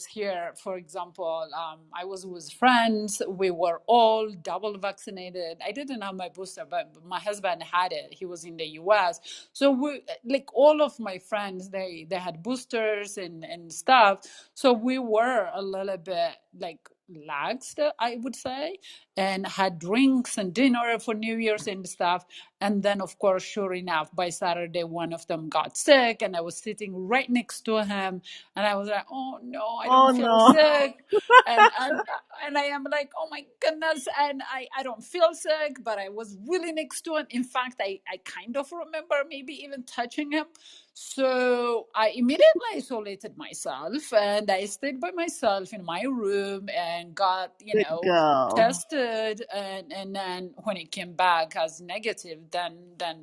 here, for example, I was with friends. We were all double vaccinated. I didn't have my booster, but my husband had it. He was in the US. So we, like all of my friends, they had boosters and stuff. So we were a little bit like laxed, I would say, and had drinks and dinner for New Year's and stuff. And then, of course, sure enough, by Saturday, one of them got sick, and I was sitting right next to him, and I was like, "Oh no, I don't Oh feel no. sick," and I am like, "Oh my goodness!" And I don't feel sick, but I was really next to him. In fact, I kind of remember maybe even touching him. So I immediately isolated myself, and I stayed by myself in my room and got, Good girl. tested, and then when it came back as negative, then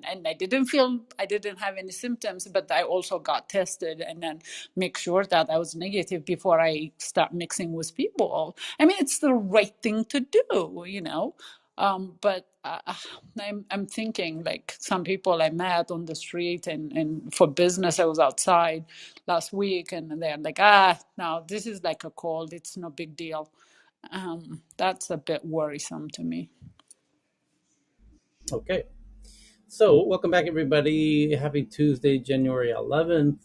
and I didn't have any symptoms, but I also got tested and then make sure that I was negative before I start mixing with people. I mean, it's the right thing to do. But I'm thinking like some people I met on the street and for business, I was outside last week, and they're like, no, this is like a cold. It's no big deal. That's a bit worrisome to me. Okay. So, welcome back, everybody. Happy Tuesday, January 11th.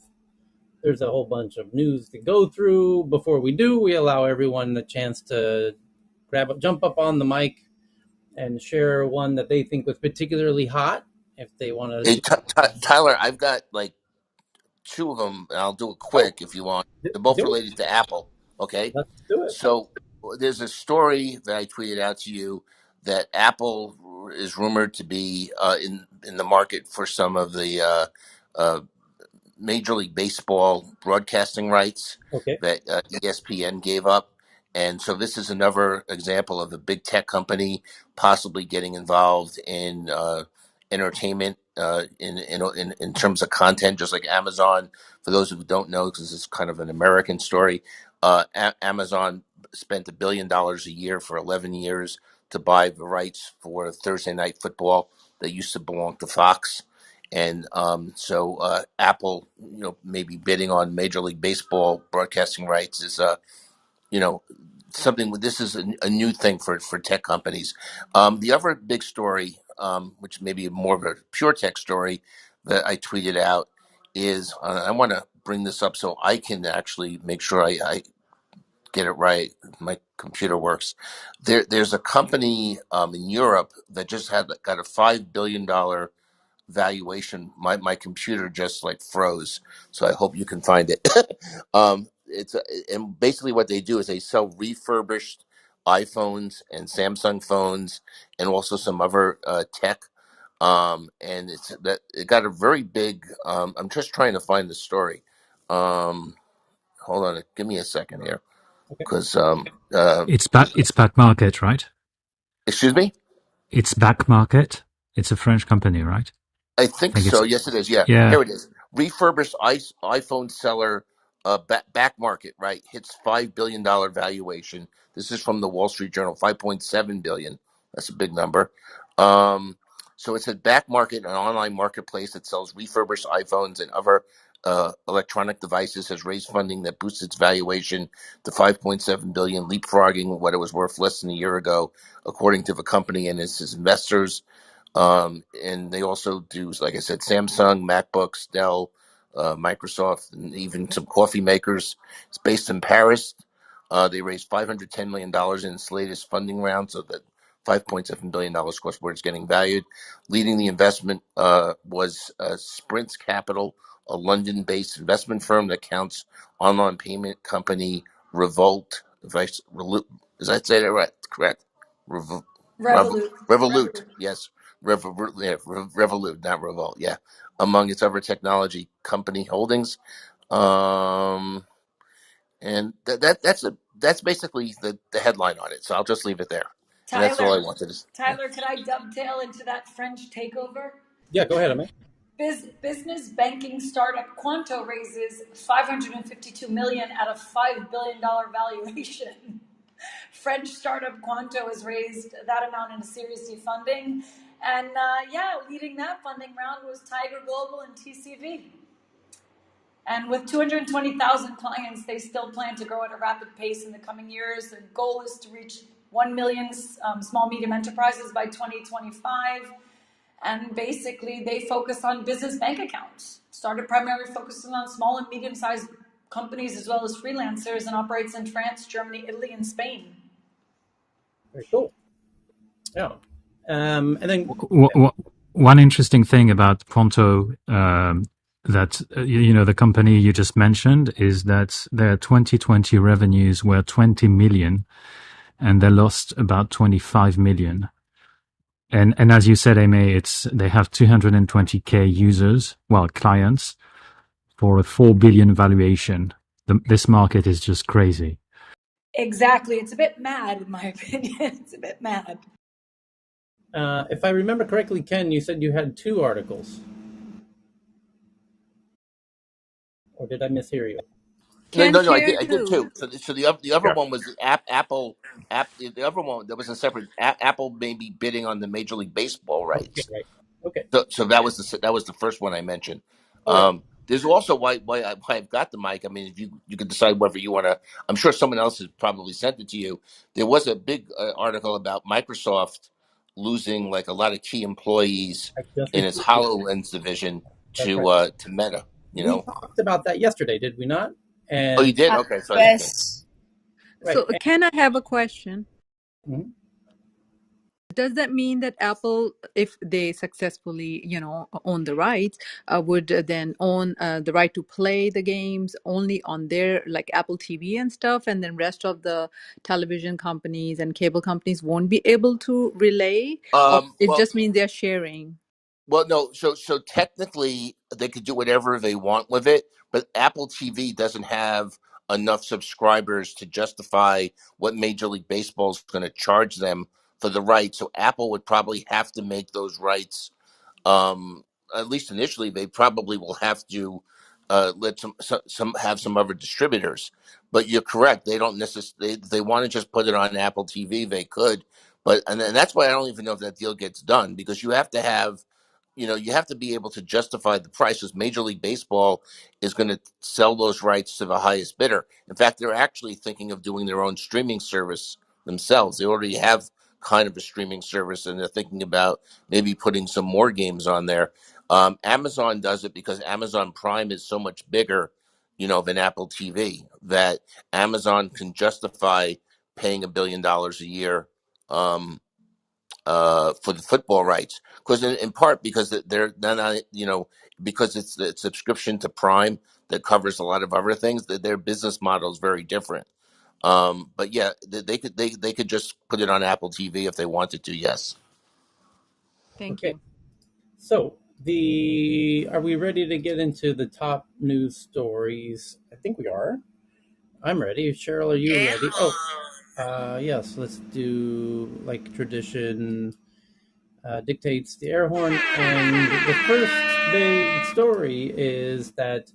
There's a whole bunch of news to go through. Before we do, we allow everyone the chance to jump up on the mic and share one that they think was particularly hot. If they want to Hey, share. Tyler, I've got like two of them, and I'll do it Oh, quick if you want. They're both do it. related to Apple. Okay, Let's do it. so there's a story that I tweeted out to you that Apple is rumored to be in the market for some of the uh, Major League Baseball broadcasting rights Okay. that ESPN gave up. And so this is another example of a big tech company possibly getting involved in entertainment in terms of content, just like Amazon. For those who don't know, because it's kind of an American story, Amazon spent $1 billion a year for 11 years to buy the rights for Thursday Night Football that used to belong to Fox. And so Apple, maybe bidding on Major League Baseball broadcasting rights is, you know, something. This is a new thing for tech companies. The other big story, which may be more of a pure tech story that I tweeted out, is I want to bring this up so I can actually make sure I get it right. My computer works. There's a company in Europe that just got a $5 billion valuation. My computer just like froze, so I hope you can find it. And basically what they do is they sell refurbished iPhones and Samsung phones and also some other tech. And it got a very big. I'm just trying to find the story. Hold on, give me a second here, Okay. because It's back market, right? excuse me. It's back market. It's a French company, right? I I think think so. it's Yes, it is. Yeah, yeah. here it is. Refurbished iPhone seller back market, right? Hits $5 billion valuation. This is from the Wall Street Journal. 5.7 billion. That's a big number. Um, so it's a back market, an online marketplace that sells refurbished iPhones and other electronic devices. Has raised funding that boosts its valuation to 5.7 billion, leapfrogging what it was worth less than a year ago, according to the company and its investors. And they also do, like I said, Samsung, MacBooks, Dell, Microsoft, and even some coffee makers. It's based in Paris. They raised $510 million in its latest funding round, so that $5.7 billion, of course, where it's getting valued. Leading the investment was Sprint Capital, a London-based investment firm that counts online payment company Revolt. Is I say that right? Correct. Revolt. Revolut. Revolut, yes, Revolut, not Revolt, yeah, among its other technology company holdings, um, and that's basically the headline on it. So I'll just leave it there, and that's all Tyler, I wanted to. Yeah. Tyler, could I dovetail into that French takeover? Yeah, go ahead, Amit. Business banking startup Quanto raises 552 million at a $5 billion valuation. French startup Quanto has raised that amount in a Series C funding, and leading that funding round was Tiger Global and TCV. And with 220,000 clients, they still plan to grow at a rapid pace in the coming years. The goal is to reach 1 million small medium enterprises by 2025. And basically, they focus on business bank accounts. Started primarily focusing on small and medium sized companies as well as freelancers, and operates in France, Germany, Italy, and Spain. Very cool. Yeah. And then One interesting thing about Pronto, that the company you just mentioned, is that their 2020 revenues were 20 million, and they lost about 25 million. And as you said, Aimee, they have 220k users, well, clients, for a 4 billion valuation. This market is just crazy. Exactly. It's a bit mad, in my opinion. It's a bit mad. if I remember correctly, Ken, you said you had two articles. Or did I mishear you? No, Can no, no. share I did too. too. So, the other Yeah. one was Apple. The other one that was a separate. Apple may be bidding on the Major League Baseball Okay, rights. right. Okay. So that was the first one I mentioned. All right. There's also why I've got the mic. I mean, if you can decide whether you want to. I'm sure someone else has probably sent it to you. There was a big article about Microsoft losing like a lot of key employees I just in its received it. HoloLens division That's right. to Meta. You We know. talked about that yesterday, did we not? Oh, you And did? Okay, so I didn't think. Yes. right. So, can I have a question? Mhm. Does that mean that Apple, if they successfully, own the rights, would then own the right to play the games only on their like Apple TV and stuff, and then rest of the television companies and cable companies won't be able to relay, or it Well, just means they're sharing? Well, no. So technically, they could do whatever they want with it, but Apple TV doesn't have enough subscribers to justify what Major League Baseball is going to charge them for the rights. So Apple would probably have to make those rights. At least initially, they probably will have to let some have some other distributors. But you're correct; they don't necessarily. They want to just put it on Apple TV. They could, but and that's why I don't even know if that deal gets done, because you have to have, you have to be able to justify the price, because Major League Baseball is going to sell those rights to the highest bidder. In fact, they're actually thinking of doing their own streaming service themselves. They already have kind of a streaming service, and they're thinking about maybe putting some more games on there. Amazon does it because Amazon Prime is so much bigger, than Apple TV, that Amazon can justify paying $1 billion a year. For the football rights, because in part because they're not, because it's the subscription to Prime that covers a lot of other things. That their business model is very different. But yeah, they could just put it on Apple TV if they wanted to. Yes. Thank Okay. you. So are we ready to get into the top news stories? I think we are. I'm ready. Cheryl, are you ready? Oh, yes. Let's do like tradition dictates the air horn. And the first big story is that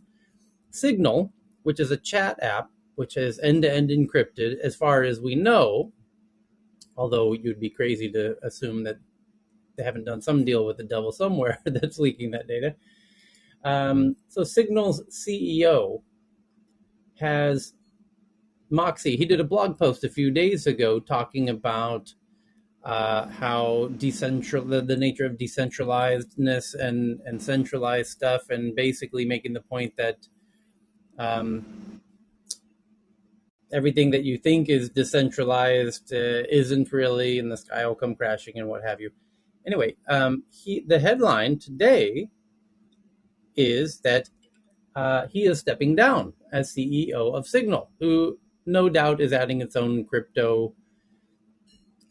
Signal, which is a chat app, which is end-to-end encrypted, as far as we know, although you'd be crazy to assume that they haven't done some deal with the devil somewhere that's leaking that data. So Signal's CEO has Moxie. He did a blog post a few days ago talking about how the nature of decentralizedness and centralized stuff, and basically making the point that everything that you think is decentralized isn't really, and the sky will come crashing and what have you. Anyway, the headline today is that he is stepping down as CEO of Signal, who no doubt is adding its own crypto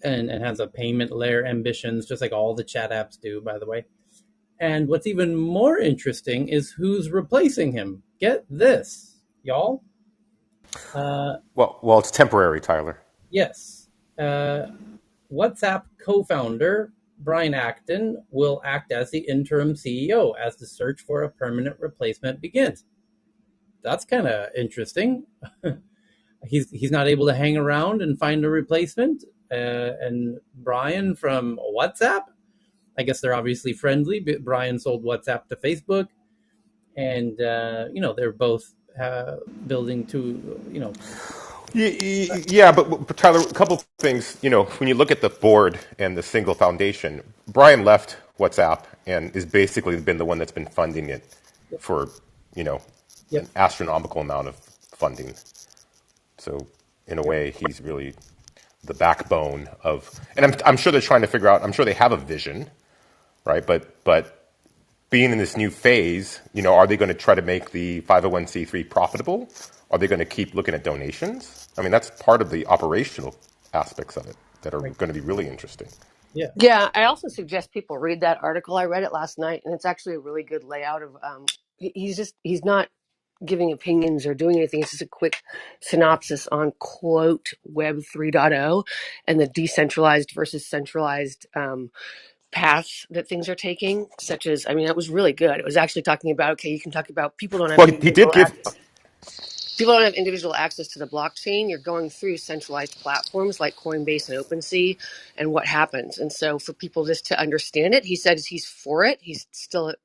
and has a payment layer ambitions, just like all the chat apps do, by the way. And what's even more interesting is who's replacing him. Get this, y'all. Well, it's temporary, Tyler. Yes. WhatsApp co-founder Brian Acton will act as the interim CEO as the search for a permanent replacement begins. That's kind of interesting. He's not able to hang around and find a replacement. And Brian from WhatsApp, I guess they're obviously friendly. But Brian sold WhatsApp to Facebook, and they're both building to Yeah, but Tyler, a couple of things. When you look at the board and the single foundation, Brian left WhatsApp and is basically been the one that's been funding it Yep. for, Yep. an astronomical amount of funding. So in a Yep. way, he's really the backbone of. And I'm sure they're trying to figure out. I'm sure they have a vision, right? But being in this new phase, are they going to try to make the 501c3 profitable? Are they going to keep looking at donations? I mean, that's part of the operational aspects of it that are Right. going to be really interesting. Yeah. Yeah, I also suggest people read that article. I read it last night, and it's actually a really good layout of. He's not giving opinions or doing anything. It's just a quick synopsis on quote Web 3.0 and the decentralized versus centralized paths that things are taking. Such as, I mean, it was really good. It was actually talking about, okay, you can talk about people don't have Well, he did individual give. access. People don't have individual access to the blockchain. You're going through centralized platforms like Coinbase and OpenSea, and what happens. And so, for people just to understand it, he says he's for it. He's still,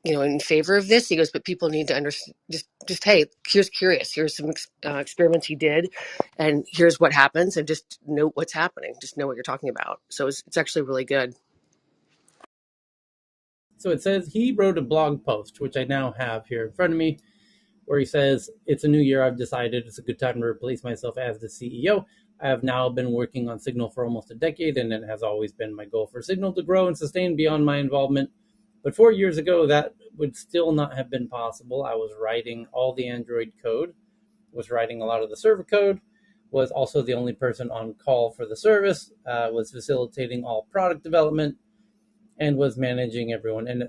in favor of this. He goes, but people need to understand. Just hey, here's curious. Here's some experiments he did, and here's what happens, and just know what's happening. Just know what you're talking about. So it's actually really good. So it says he wrote a blog post, which I now have here in front of me, where he says, "It's a new year. I've decided it's a good time to replace myself as the CEO. I have now been working on Signal for almost a decade, and it has always been my goal for Signal to grow and sustain beyond my involvement. But 4 years ago, that would still not have been possible. I was writing all the Android code, was writing a lot of the server code, was also the only person on call for the service, was facilitating all product development, and was managing everyone. And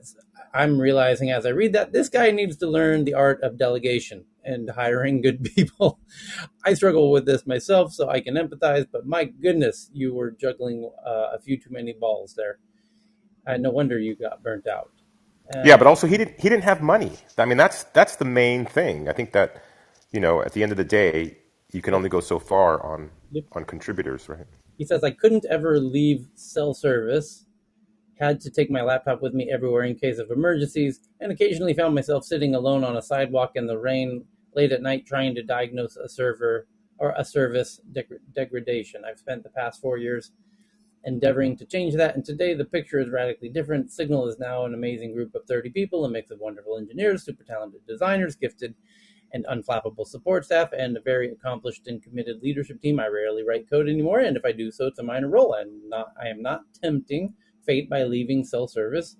I'm realizing as I read that this guy needs to learn the art of delegation and hiring good people. I struggle with this myself, so I can empathize. But my goodness, you were juggling a few too many balls there. No wonder you got burnt out. Yeah, but also he didn't have money. I mean, that's the main thing. I think that at the end of the day, you can Yep, only go so far on yep. contributors, right? He says I couldn't ever leave cell service. Had to take my laptop with me everywhere in case of emergencies, and occasionally found myself sitting alone on a sidewalk in the rain late at night trying to diagnose a server or a service degradation. I've spent the past 4 years endeavoring to change that, and today the picture is radically different. Signal is now an amazing group of 30 people, a mix of wonderful engineers, super talented designers, gifted and unflappable support staff, and a very accomplished and committed leadership team. I rarely write code anymore, and if I do so, it's a minor role. I am not tempting fate by leaving cell service.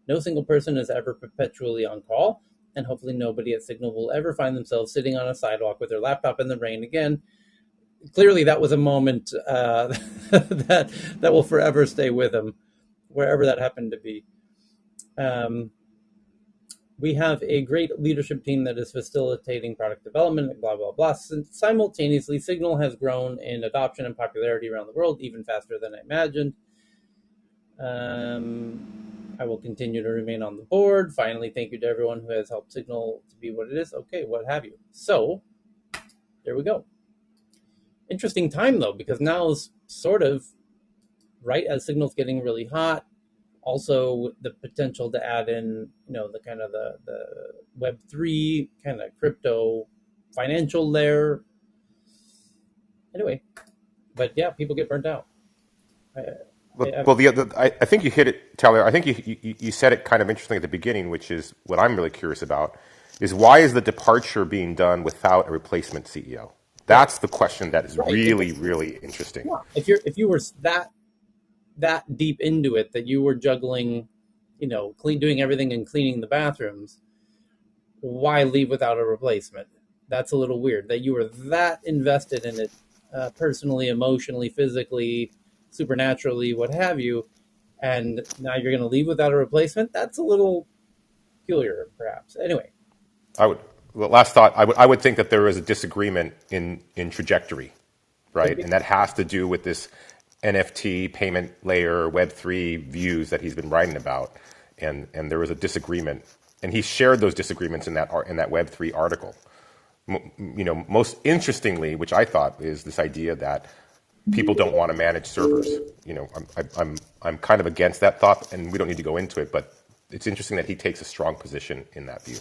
No single person is ever perpetually on call, and hopefully nobody at Signal will ever find themselves sitting on a sidewalk with their laptop in the rain again. Clearly, that was a moment that will forever stay with him, wherever that happened to be. We have a great leadership team that is facilitating product development, blah, blah, blah. Simultaneously, Signal has grown in adoption and popularity around the world even faster than I imagined. I will continue to remain on the board. Finally, thank you to everyone who has helped Signal to be what it is. Okay, what have you. So, there we go. Interesting time, though, because now is sort of right as Signal's getting really hot. Also, the potential to add in, the kind of the Web3 kind of crypto financial layer. Anyway, but yeah, people get burnt out. Well, I think you hit it, Tyler. I think you said it kind of interesting at the beginning, which is what I'm really curious about, is why is the departure being done without a replacement CEO? Right, That's the question that is right. really, really interesting. Yeah. If you were that deep into it that you were juggling, doing everything and cleaning the bathrooms, why leave without a replacement? That's a little weird. That you were that invested in it, personally, emotionally, physically, supernaturally, what have you, and now you're going to leave without a replacement. That's a little peculiar, perhaps. Anyway, Last thought, I would think that there is a disagreement in trajectory, could right? be. And that has to do with this NFT payment layer Web3 views that he's been writing about, and there was a disagreement, and he shared those disagreements in that Web3 article. Most interestingly, which I thought is this idea that people don't want to manage servers. I'm kind of against that thought, and we don't need to go into it, but it's interesting that he takes a strong position in that view.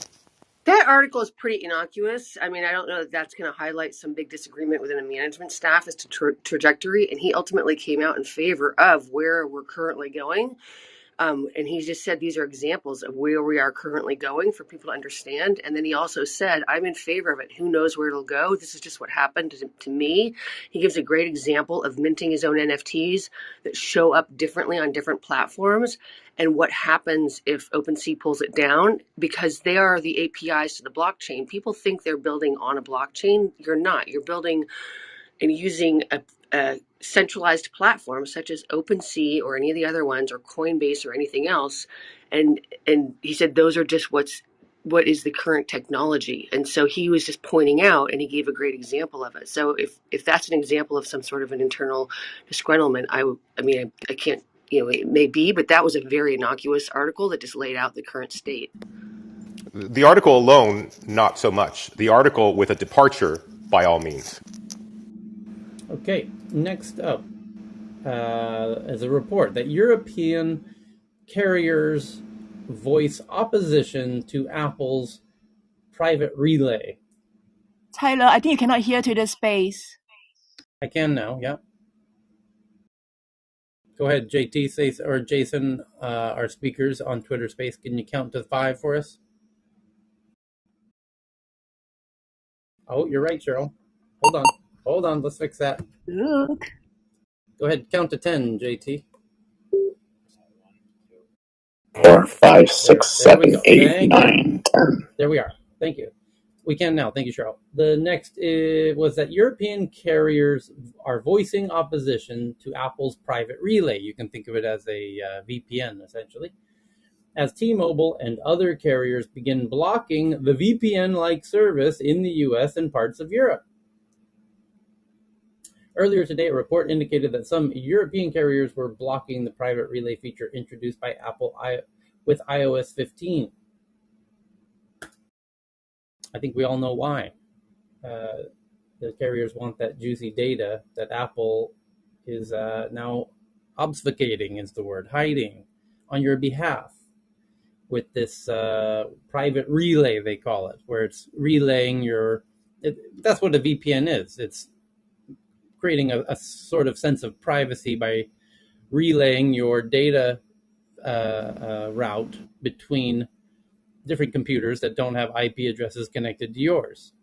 That article is pretty innocuous. I mean, I don't know that that's going to highlight some big disagreement within a management staff as to trajectory. And he ultimately came out in favor of where we're currently going. And he just said these are examples of where we are currently going for people to understand. And then he also said, I'm in favor of it. Who knows where it'll go? This is just what happened to me. He gives a great example of minting his own NFTs that show up differently on different platforms and what happens if OpenSea pulls it down because they are the APIs to the blockchain. People think they're building on a blockchain. You're not. You're building and using a centralized platform such as OpenSea or any of the other ones or Coinbase or anything else. And he said those are just what is the current technology. And so he was just pointing out and he gave a great example of it. So if that's an example of some sort of an internal disgruntlement, I can't, it may be, but that was a very innocuous article that just laid out the current state. The article alone, not so much. The article with a departure, by all means. Okay, next up is a report that European carriers voice opposition to Apple's private relay. Tyler, I think you cannot hear to the space. I can now, yeah. Go ahead, JT, say, or Jason, our speakers on Twitter Space. Can you count to 5 for us? Oh, you're right, Cheryl. Hold on. Let's fix that. Look. Go ahead, count to 10, JT. 4, 5, 6, 7, 8, 9, 10. There we are. Thank you. We can now. Thank you, Cheryl. The next was that European carriers are voicing opposition to Apple's private relay. You can think of it as a VPN, essentially. As T-Mobile and other carriers begin blocking the VPN-like service in the US and parts of Europe. Earlier today, a report indicated that some European carriers were blocking the private relay feature introduced by Apple with iOS 15. I think we all know why. The carriers want that juicy data that Apple is now obfuscating, is the word, hiding on your behalf with this private relay, they call it, where it's relaying that's what a VPN is. It's creating a sort of sense of privacy by relaying your data route between different computers that don't have IP addresses connected to yours.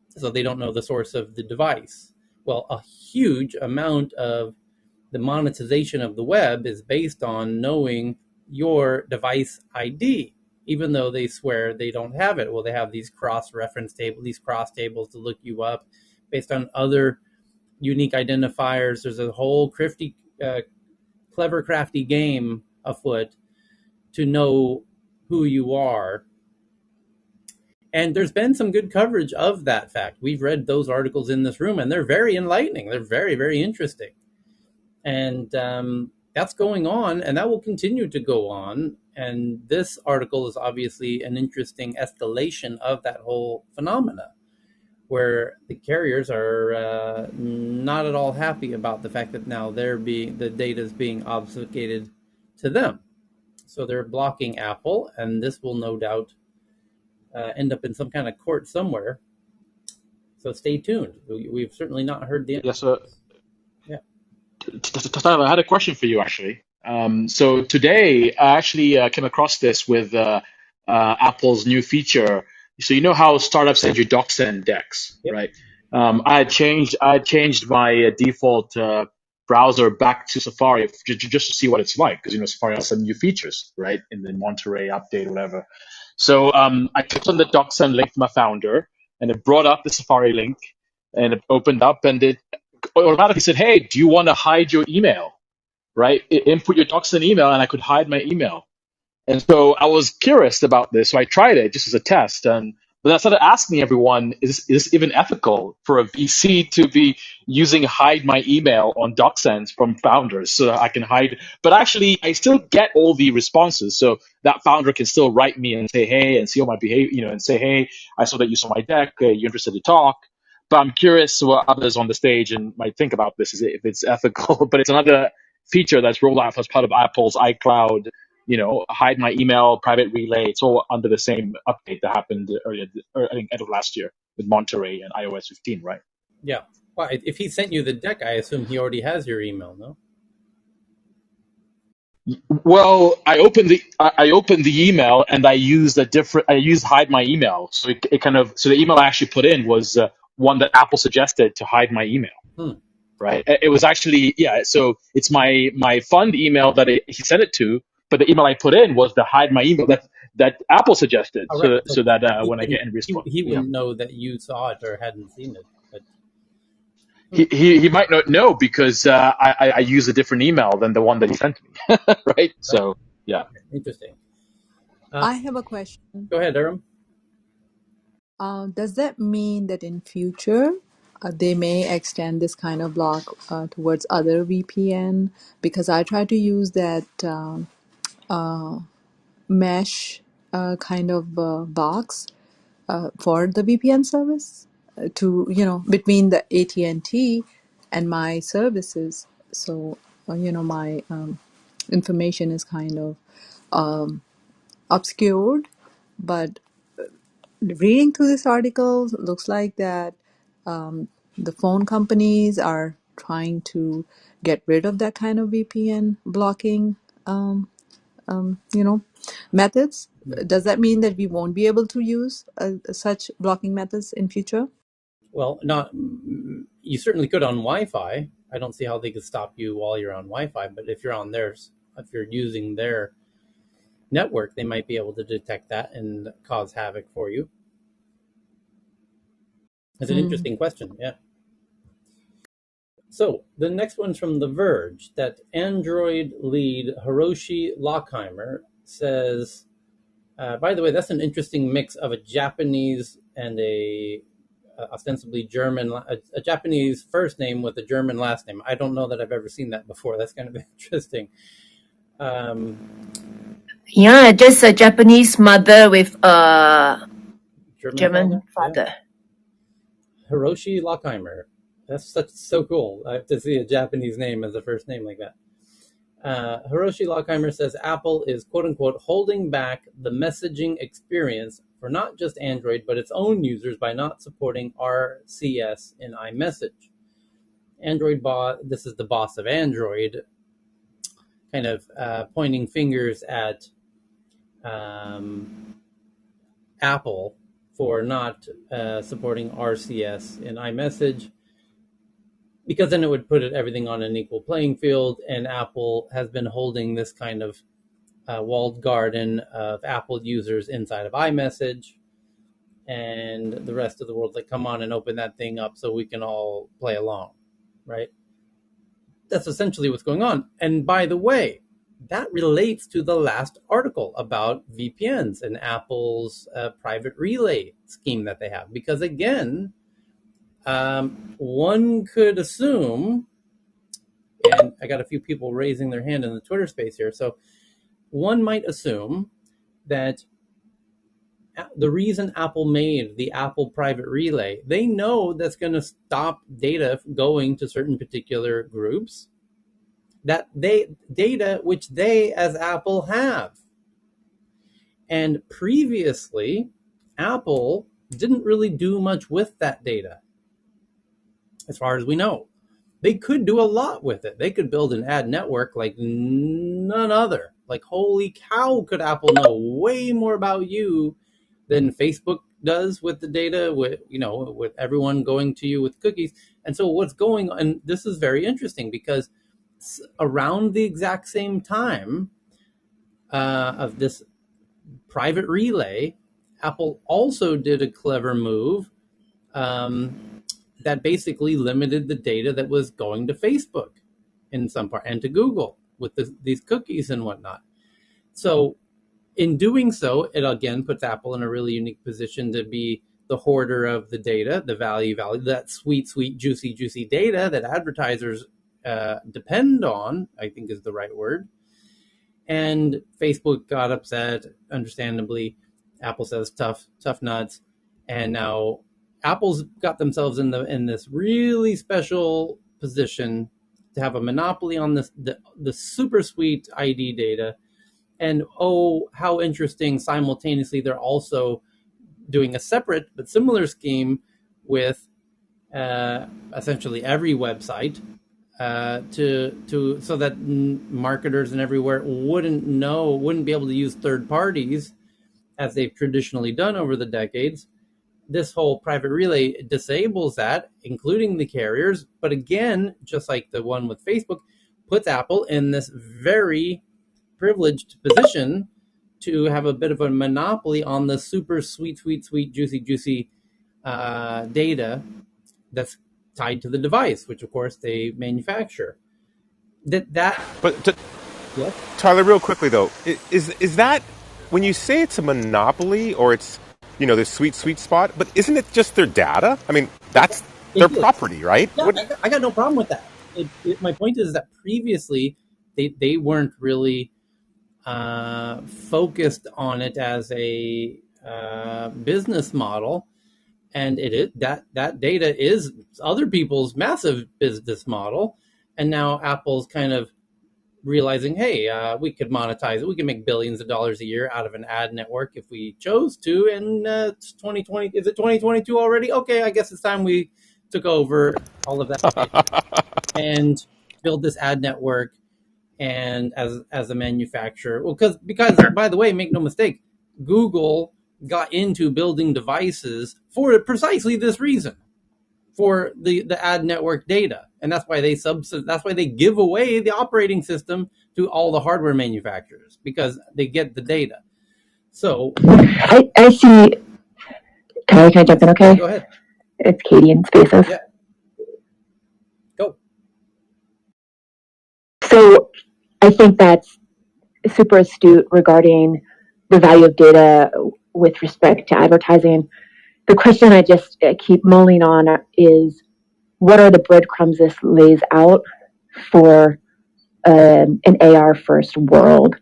So they don't know the source of the device. Well, a huge amount of the monetization of the web is based on knowing your device ID, even though they swear they don't have it. Well, they have these cross-reference tables, these cross tables to look you up based on other unique identifiers. There's a whole clever, crafty game afoot to know who you are. And there's been some good coverage of that fact. We've read those articles in this room, and they're very enlightening. They're very, very interesting. And that's going on, and that will continue to go on. And this article is obviously an interesting escalation of that whole phenomena, where the carriers are not at all happy about the fact that now the data is being obfuscated to them. So they're blocking Apple, and this will no doubt end up in some kind of court somewhere. So stay tuned. We've certainly not heard the end. Yes, sir. Yeah. Tyler, I had a question for you, actually. So today, I actually came across this with Apple's new feature. So you know how startups send you DocSend decks, Yep. right? I had changed my default browser back to Safari just to see what it's like, because Safari has some new features, right, in the Monterey update, whatever. So I clicked on the DocSend link from my founder, and it brought up the Safari link, and it opened up, and it automatically said, "Hey, do you want to hide your email?" Right? Input your DocSend email, and I could hide my email. And so I was curious about this, so I tried it just as a test. But I started asking everyone, is this even ethical for a VC to be using hide my email on DocSends from founders so that I can hide? But actually, I still get all the responses. So that founder can still write me and say, hey, and see all my behavior, and say, hey, I saw that you saw my deck. You're interested to talk. But I'm curious what others on the stage and might think about this, is if it's ethical. But it's another feature that's rolled out as part of Apple's iCloud hide my email, private relay. It's all under the same update that happened earlier, or I think end of last year with Monterey and iOS 15, right? Yeah. Well, if he sent you the deck, I assume he already has your email, no? Well, I opened the email and I used hide my email. So it kind of so the email I actually put in was one that Apple suggested to hide my email. Hmm. Right? It was actually, yeah. So it's my fund email that he sent it to, but the email I put in was the hide my email that Apple suggested, All right. so that He when I get wouldn't, any response, he yeah, wouldn't know that you saw it or hadn't seen it. But he, he might not know because I use a different email than the one that he sent me, right? right. So yeah. Okay. Interesting. Uh, I have a question. Go ahead, Aram. Does that mean that in future they may extend this kind of block towards other VPN? Because I try to use that mesh kind of box for the VPN service to between the AT&T and my services. So my information is kind of obscured, but reading through this article, looks like that the phone companies are trying to get rid of that kind of VPN blocking, you know, methods. Does that mean that we won't be able to use such blocking methods in future? Well, not you certainly could on Wi-Fi. I don't see how they could stop you while you're on Wi-Fi. But if you're on theirs, if you're using their network, they might be able to detect that and cause havoc for you. It's an Mm. interesting question. Yeah. So the next one's from The Verge. That Android lead Hiroshi Lockheimer says, by the way, that's an interesting mix of a Japanese and a ostensibly German, a Japanese first name with a German last name. I don't know that I've ever seen that before. That's kind of interesting. Um, Yeah, just a Japanese mother with a German German father, yeah. father. Hiroshi Lockheimer. That's so cool. I have to see a Japanese name as a first name like that. Hiroshi Lockheimer says Apple is quote unquote holding back the messaging experience for not just Android but its own users by not supporting RCS in iMessage. This is the boss of Android, kind of pointing fingers at Apple for not supporting RCS in iMessage, because then it would put everything on an equal playing field, and Apple has been holding this kind of walled garden of Apple users inside of iMessage, and the rest of the world like, come on and open that thing up so we can all play along, right? That's essentially what's going on. And by the way, that relates to the last article about VPNs and Apple's private relay scheme that they have. Because again, one could assume, and I got a few people raising their hand in the Twitter space here, so one might assume that the reason Apple made the Apple private relay, they know that's going to stop data going to certain particular groups, that data which they as Apple have. And previously, Apple didn't really do much with that data, as far as we know. They could do a lot with it. They could build an ad network like none other. Like, holy cow, could Apple know way more about you than Facebook does with the data, with everyone going to you with cookies. And so what's going on, and this is very interesting because around the exact same time of this private relay, Apple also did a clever move that basically limited the data that was going to Facebook in some part and to Google with these cookies and whatnot. So in doing so, it again puts Apple in a really unique position to be the hoarder of the data, the value, that sweet, juicy data that advertisers depend on, I think is the right word. And Facebook got upset, understandably. Apple says tough nuts. And now Apple's got themselves in this really special position to have a monopoly on the super sweet ID data. And oh, how interesting, simultaneously, they're also doing a separate but similar scheme with essentially every website to so that marketers and everywhere wouldn't be able to use third parties as they've traditionally done over the decades. This whole private relay disables that, including the carriers. But again, just like the one with Facebook, puts Apple in this very privileged position to have a bit of a monopoly on the super sweet, sweet, sweet, juicy, juicy data that's tied to the device, which of course they manufacture. That But Yes. Tyler, real quickly though, is that when you say it's a monopoly or it's this sweet spot? But isn't it just their data? I mean, that's their It is. property, right? Yeah, I got no problem with that. My point is that previously they weren't really focused on it as a business model, and that data is other people's massive business model, and now Apple's kind of realizing, hey, we could monetize it. We can make billions of dollars a year out of an ad network if we chose to. And it's 2020. Is it 2022 already? Okay, I guess it's time we took over all of that data and build this ad network. And as a manufacturer, well, because by the way, make no mistake, Google got into building devices for precisely this reason, for the ad network data, and that's why they give away the operating system to all the hardware manufacturers, because they get the data. So I see. Tyler, can I jump in? Okay. Yeah, go ahead. It's Katie in Spaces. Yeah. Go. So I think that's super astute regarding the value of data with respect to advertising. The question I just keep mulling on is, what are the breadcrumbs this lays out for an AR first world?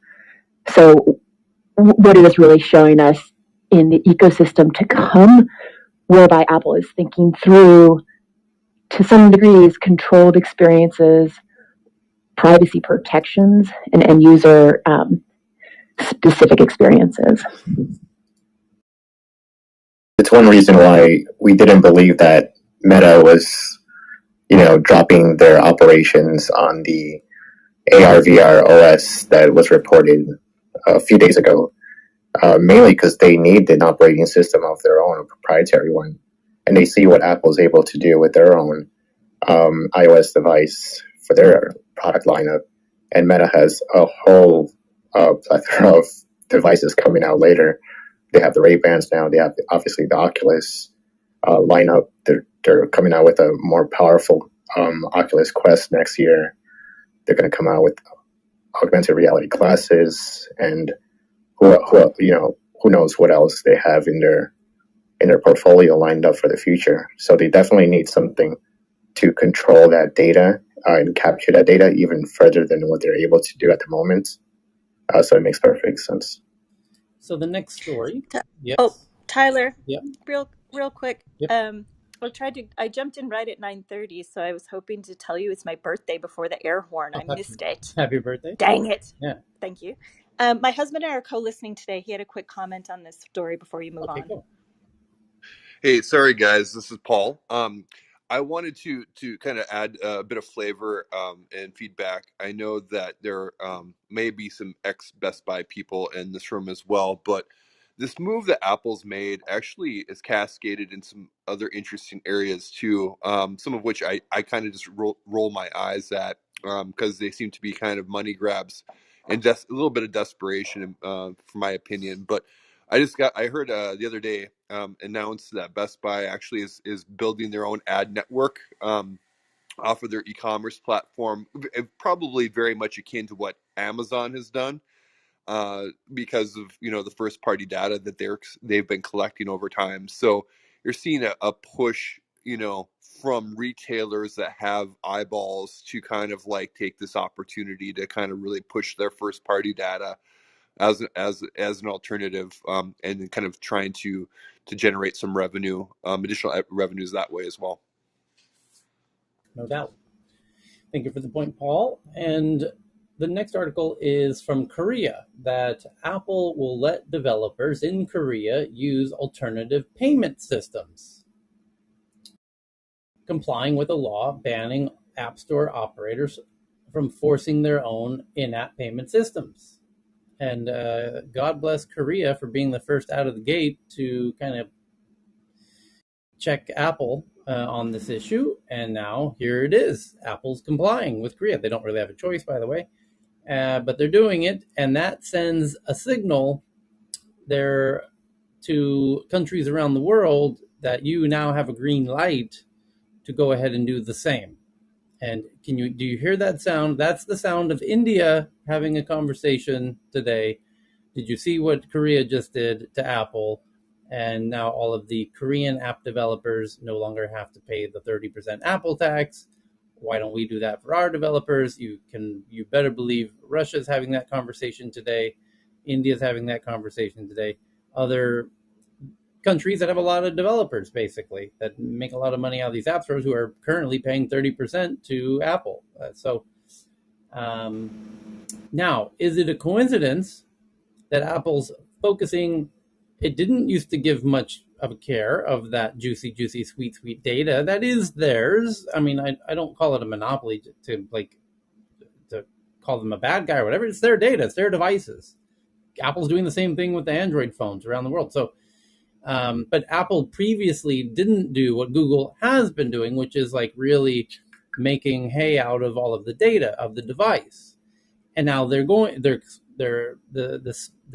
So what it is really showing us in the ecosystem to come, whereby Apple is thinking through, to some degrees, controlled experiences, privacy protections, and end user specific experiences. It's one reason why we didn't believe that Meta was, dropping their operations on the AR VR OS that was reported a few days ago. Mainly because they need an operating system of their own, a proprietary one, and they see what Apple's able to do with their own iOS device for their product lineup, and Meta has a whole plethora of devices coming out later. They have the Ray-Bans now. They have obviously the Oculus lineup. They're coming out with a more powerful Oculus Quest next year. They're going to come out with augmented reality glasses, and who knows what else they have in their portfolio lined up for the future. So they definitely need something to control that data and capture that data even further than what they're able to do at the moment. So it makes perfect sense. So the next story. Yes. Oh, Tyler. Yep. Real quick. Yep. I jumped in right at 9:30, so I was hoping to tell you it's my birthday before the air horn. I missed it. Happy birthday. Dang it. Yeah. Thank you. My husband and I are co-listening today. He had a quick comment on this story before you move on. Cool. Hey, sorry guys, this is Paul. I wanted to kind of add a bit of flavor and feedback. I know that there may be some ex Best Buy people in this room as well, but this move that Apple's made actually is cascaded in some other interesting areas too. Some of which I kind of just roll my eyes at because they seem to be kind of money grabs and just a little bit of desperation, for my opinion, but. I heard the other day announced that Best Buy actually is building their own ad network off of their e-commerce platform, probably very much akin to what Amazon has done because of the first party data that they've been collecting over time. So you're seeing a push from retailers that have eyeballs to kind of like take this opportunity to kind of really push their first party data as an alternative, and kind of trying to generate some revenue, additional revenues that way as well. No doubt. Thank you for the point, Paul. And the next article is from Korea, that Apple will let developers in Korea use alternative payment systems, complying with a law banning App Store operators from forcing their own in-app payment systems. And God bless Korea for being the first out of the gate to kind of check Apple on this issue. And now here it is. Apple's complying with Korea. They don't really have a choice, by the way, but they're doing it. And that sends a signal there to countries around the world that you now have a green light to go ahead and do the same. And do you hear that sound? That's the sound of India having a conversation today. Did you see what Korea just did to Apple? And now all of the Korean app developers no longer have to pay the 30% Apple tax. Why don't we do that for our developers? You better believe Russia's having that conversation today. India's having that conversation today. Other countries that have a lot of developers, basically, that make a lot of money out of these app stores, who are currently paying 30% to Apple. Now, is it a coincidence that Apple's focusing? It didn't used to give much of a care of that juicy, sweet data that is theirs. I mean, I don't call it a monopoly to call them a bad guy or whatever. It's their data, it's their devices. Apple's doing the same thing with the Android phones around the world. So, but Apple previously didn't do what Google has been doing, which is like really making hay out of all of the data of the device. And now the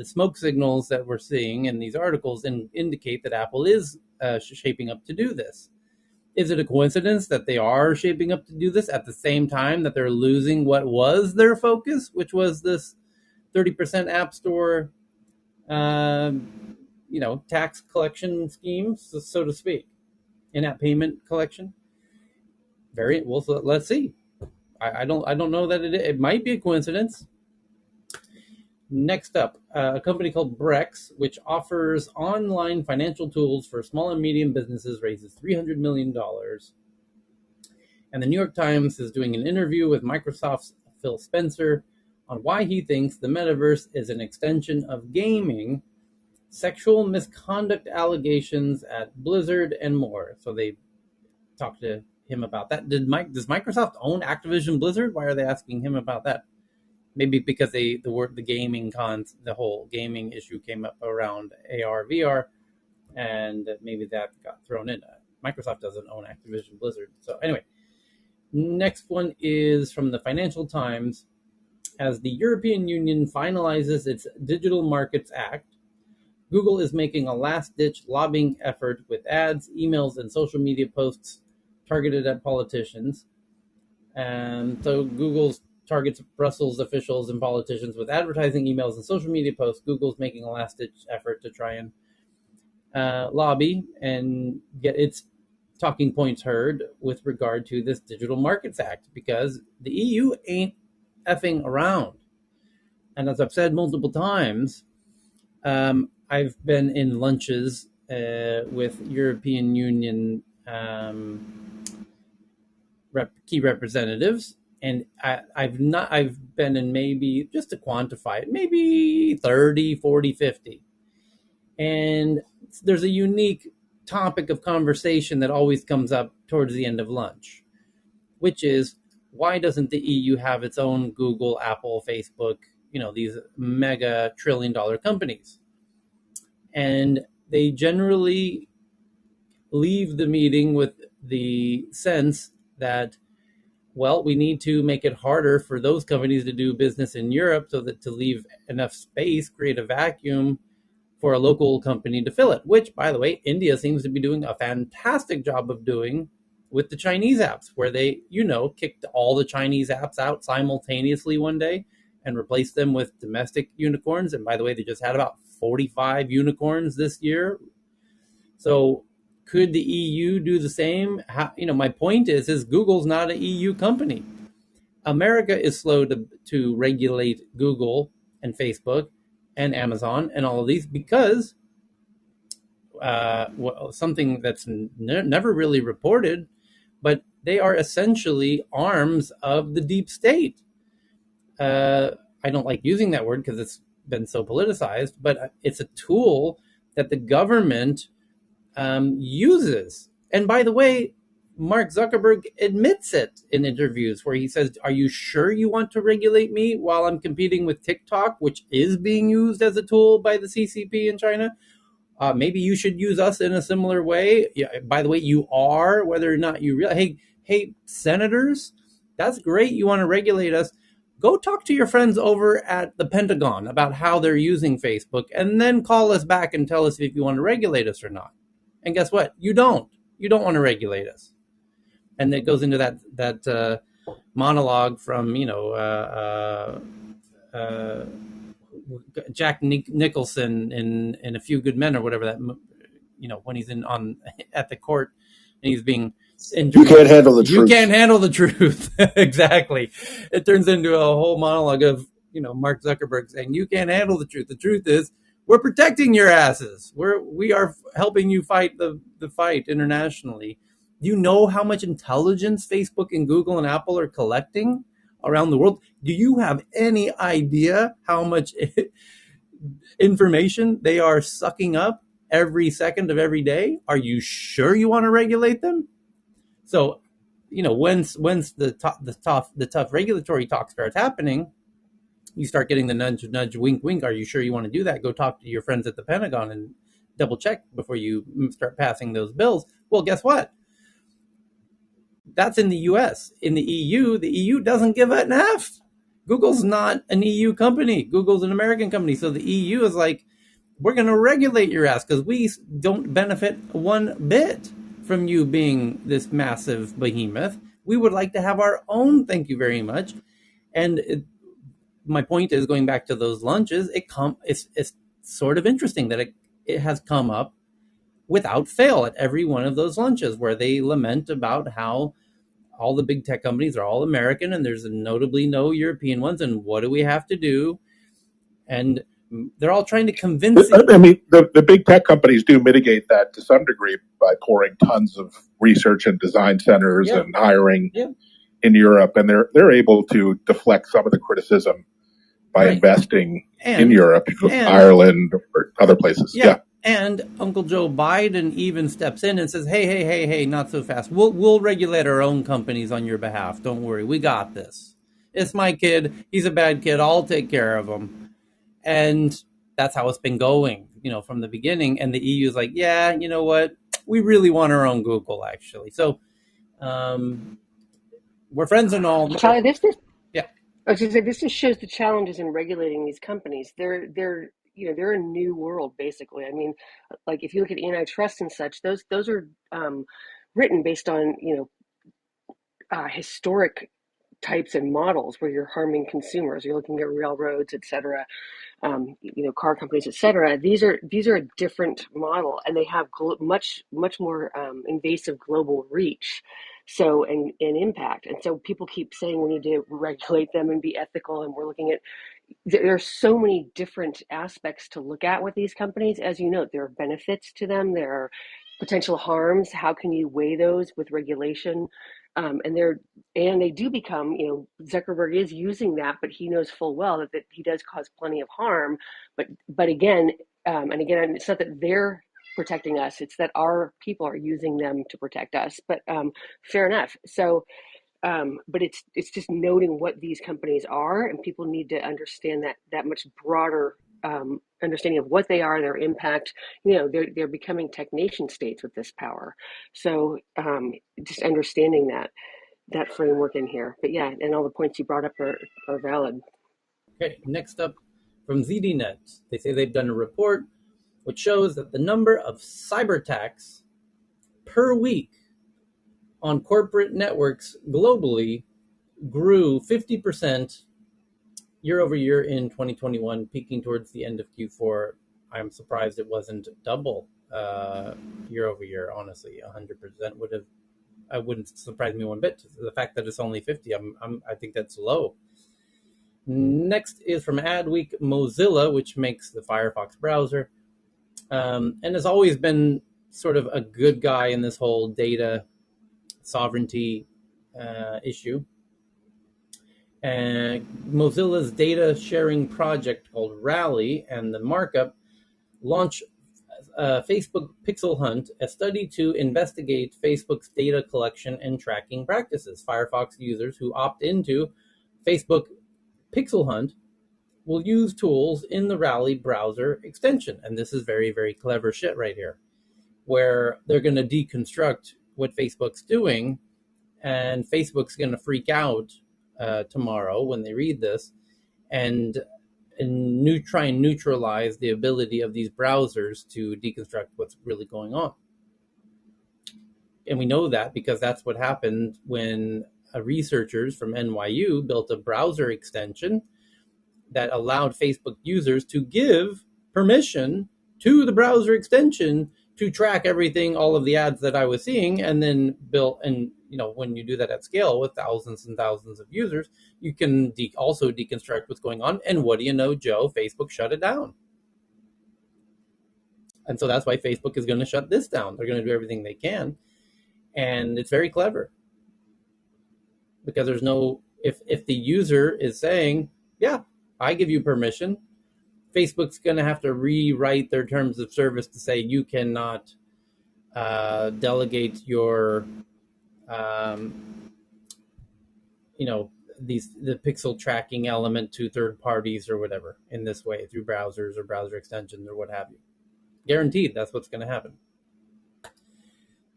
smoke signals that we're seeing in these articles indicate that Apple is shaping up to do this. Is it a coincidence that they are shaping up to do this at the same time that they're losing what was their focus, which was this 30% App Store, tax collection scheme, so to speak, in-app payment collection? Very well. So let's see. I don't know that it might be a coincidence. Next up, a company called Brex, which offers online financial tools for small and medium businesses, raises $300 million. And the New York Times is doing an interview with Microsoft's Phil Spencer on why he thinks the metaverse is an extension of gaming, sexual misconduct allegations at Blizzard, and more. So they talked to him about that. Does Microsoft own Activision Blizzard? Why are they asking him about that? Maybe because the whole gaming issue came up around AR, VR, and maybe that got thrown in. Microsoft doesn't own Activision Blizzard. So anyway, next one is from the Financial Times. As the European Union finalizes its Digital Markets Act, Google is making a last-ditch lobbying effort with ads, emails, and social media posts targeted at politicians. And so Google's targets Brussels officials and politicians with advertising, emails, and social media posts. Google's making a last-ditch effort to try and lobby and get its talking points heard with regard to this Digital Markets Act, because the EU ain't effing around. And as I've said multiple times, I've been in lunches with European Union key representatives, and I've been in, maybe, just to quantify it, maybe 30, 40, 50. And there's a unique topic of conversation that always comes up towards the end of lunch, which is, why doesn't the EU have its own Google, Apple, Facebook, these mega trillion-dollar companies? And they generally leave the meeting with the sense that, well, we need to make it harder for those companies to do business in Europe, so that to leave enough space, create a vacuum for a local company to fill it, which, by the way, India seems to be doing a fantastic job of doing with the Chinese apps, where they, kicked all the Chinese apps out simultaneously one day and replaced them with domestic unicorns. And by the way, they just had about 45 unicorns this year. So could the EU do the same? My point is Google's not an EU company. America is slow to regulate Google and Facebook and Amazon and all of these, because something that's never really reported, but they are essentially arms of the deep state. I don't like using that word because it's been so politicized, but it's a tool that the government uses. And by the way, Mark Zuckerberg admits it in interviews where he says, "Are you sure you want to regulate me while I'm competing with TikTok, which is being used as a tool by the CCP in China? Maybe you should use us in a similar way." Yeah, by the way, you are, whether or not you realize. Hey, senators, that's great. You want to regulate us. Go talk to your friends over at the Pentagon about how they're using Facebook, and then call us back and tell us if you want to regulate us or not. And guess what? You don't. You don't want to regulate us. And it goes into that monologue from Jack Nicholson in A Few Good Men or whatever that, when he's in on at the court and he's being interviewed. You can't handle the You truth. can't handle the truth. Exactly. It turns into a whole monologue of Mark Zuckerberg saying you can't handle the truth. The truth is we're protecting your asses. We are helping you fight the fight internationally. Do you know how much intelligence Facebook and Google and Apple are collecting around the world? Do you have any idea how much information they are sucking up every second of every day? Are you sure you want to regulate them? So, once the tough regulatory talk starts happening, you start getting the nudge, wink, wink. Are you sure you want to do that? Go talk to your friends at the Pentagon and double check before you start passing those bills. Well, guess what? That's in the US. In the EU doesn't give an F. Google's not an EU company. Google's an American company. So the EU is like, we're going to regulate your ass because we don't benefit one bit from you being this massive behemoth. We would like to have our own, thank you very much. And my point is, going back to those lunches, it's sort of interesting that it has come up without fail at every one of those lunches where they lament about how all the big tech companies are all American and there's notably no European ones. And what do we have to do? And they're all trying to convince. I mean, the big tech companies do mitigate that to some degree by pouring tons of research and design centers and hiring in Europe, and they're able to deflect some of the criticism by investing in Europe, Ireland, or other places. Yeah. And Uncle Joe Biden even steps in and says, "Hey, not so fast. We'll regulate our own companies on your behalf. Don't worry, we got this. It's my kid. He's a bad kid. I'll take care of him." And that's how it's been going, from the beginning. And the EU is like, yeah, you know what? We really want our own Google, actually. So we're friends and all. Charlie, this just yeah. I was going to say, this just shows the challenges in regulating these companies. They're a new world basically. I mean, like if you look at antitrust and such, those are written based on historic types and models where you're harming consumers. You're looking at railroads, et cetera. Car companies, et cetera. These are a different model, and they have much more invasive global reach, so and impact. And so people keep saying we need to regulate them and be ethical. And we're looking at there are so many different aspects to look at with these companies. As you know, there are benefits to them. There are potential harms. How can you weigh those with regulation? And they do become, Zuckerberg is using that, but he knows full well that he does cause plenty of harm. But again, it's not that they're protecting us; it's that our people are using them to protect us. But fair enough. So. But it's just noting what these companies are, and people need to understand that much broader understanding of what they are, their impact. They're becoming tech nation states with this power. So just understanding that framework in here. But yeah, and all the points you brought up are valid. Okay, next up from ZDNet, they say they've done a report which shows that the number of cyber attacks per week on corporate networks globally grew 50% year over year in 2021, peaking towards the end of Q4. I'm surprised it wasn't double year over year. Honestly, 100% wouldn't surprise me one bit. The fact that it's only 50, I think that's low. Next is from Adweek Mozilla, which makes the Firefox browser, and has always been sort of a good guy in this whole data sovereignty issue. Mozilla's data sharing project called Rally and the markup launch Facebook Pixel Hunt, a study to investigate Facebook's data collection and tracking practices. Firefox users who opt into Facebook Pixel Hunt will use tools in the Rally browser extension. And this is very, very clever shit right here, where they're going to deconstruct what Facebook's doing, and Facebook's going to freak out tomorrow when they read this and try and neutralize the ability of these browsers to deconstruct what's really going on. And we know that because that's what happened when researchers from NYU built a browser extension that allowed Facebook users to give permission to the browser extension to track everything, all of the ads that I was seeing, and then build. And when you do that at scale with thousands and thousands of users, you can also deconstruct what's going on. And what do you know, Joe? Facebook shut it down. And so that's why Facebook is going to shut this down. They're going to do everything they can. And it's very clever. Because there's no, if the user is saying, yeah, I give you permission, Facebook's going to have to rewrite their terms of service to say you cannot delegate your, the pixel tracking element to third parties or whatever in this way through browsers or browser extensions or what have you. Guaranteed, that's what's going to happen.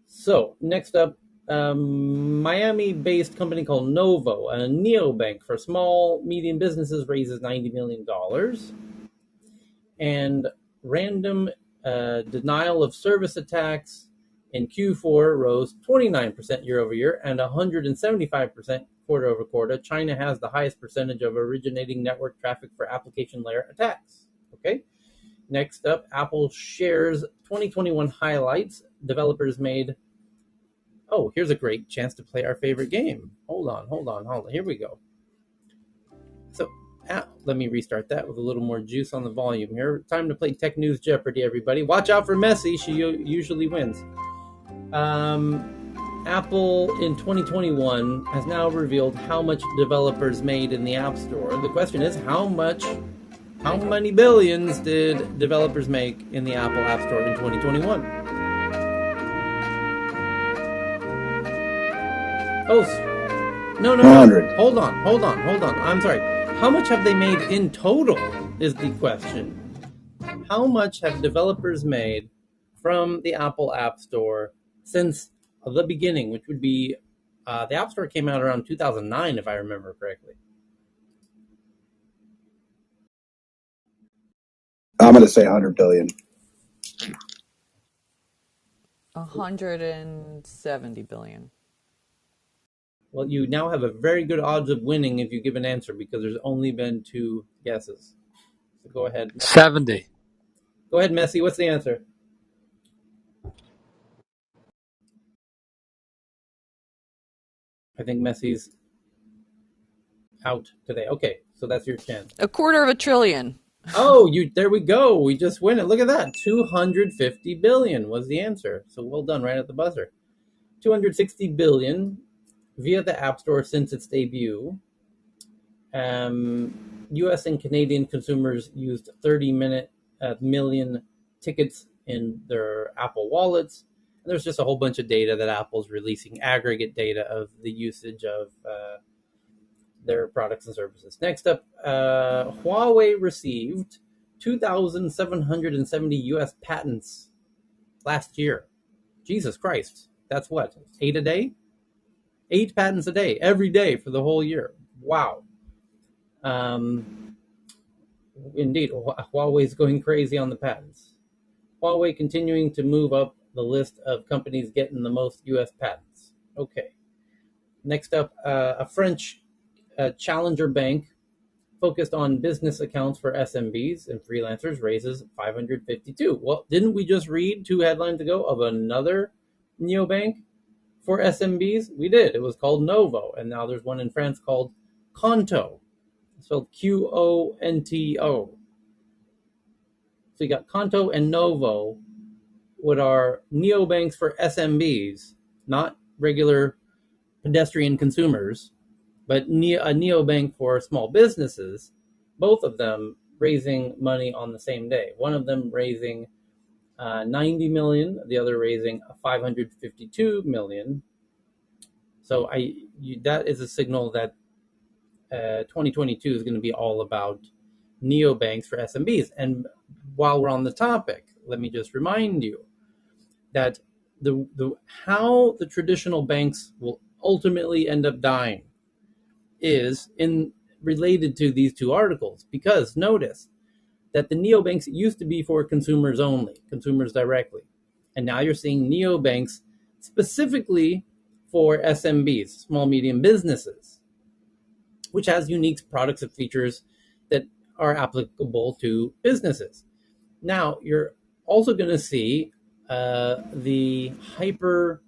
So next up, Miami-based company called Novo, a neobank for small, medium businesses, raises $90 million. And random denial of service attacks in Q4 rose 29% year over year and 175% quarter over quarter. China has the highest percentage of originating network traffic for application layer attacks. Okay. Next up, Apple shares 2021 highlights. Developers made. Oh, here's a great chance to play our favorite game. Hold on. Here we go. So, let me restart that with a little more juice on the volume here. Time to play Tech News Jeopardy, everybody. Watch out for Messi. She usually wins. Apple in 2021 has now revealed how much developers made in the App Store. The question is, how many billions did developers make in the Apple App Store in 2021? Oh, no. 100. Hold on. I'm sorry. How much have they made in total is the question. How much have developers made from the Apple App Store since the beginning, which would be, the App Store came out around 2009, if I remember correctly. I'm going to say 100 billion. 170 billion. Well, you now have a very good odds of winning if you give an answer because there's only been 2 guesses. So go ahead. 70. Go ahead, Messi. What's the answer? I think Messi's out today. Okay, so that's your chance. 250 billion. Oh, there we go. We just win it. Look at that. 250 billion was the answer. So well done, right at the buzzer. 260 billion via the App Store since its debut. U.S. and Canadian consumers used 30 million tickets in their Apple wallets. And there's just a whole bunch of data that Apple's releasing, aggregate data of the usage of their products and services. Next up, Huawei received 2,770 U.S. patents last year. Jesus Christ. That's what? 8 a day? 8 patents a day, every day for the whole year. Wow. Indeed, Huawei's going crazy on the patents. Huawei continuing to move up the list of companies getting the most U.S. patents. Okay. Next up, a French challenger bank focused on business accounts for SMBs and freelancers raises 552. Well, didn't we just read 2 headlines ago of another neobank for SMBs? We did. It was called Novo, and now there's one in France called Conto, spelled Qonto. So you got Conto and Novo, what are neobanks for SMBs, not regular pedestrian consumers, but a neobank for small businesses, both of them raising money on the same day. One of them raising 90 million, the other raising 552 million. So that is a signal that 2022 is going to be all about neobanks for SMBs. And while we're on the topic, let me just remind you that how the traditional banks will ultimately end up dying is related to these two articles, because notice that the neobanks used to be for consumers only, consumers directly. And now you're seeing neobanks specifically for SMBs, small, medium businesses, which has unique products and features that are applicable to businesses. Now, you're also going to see the hyper,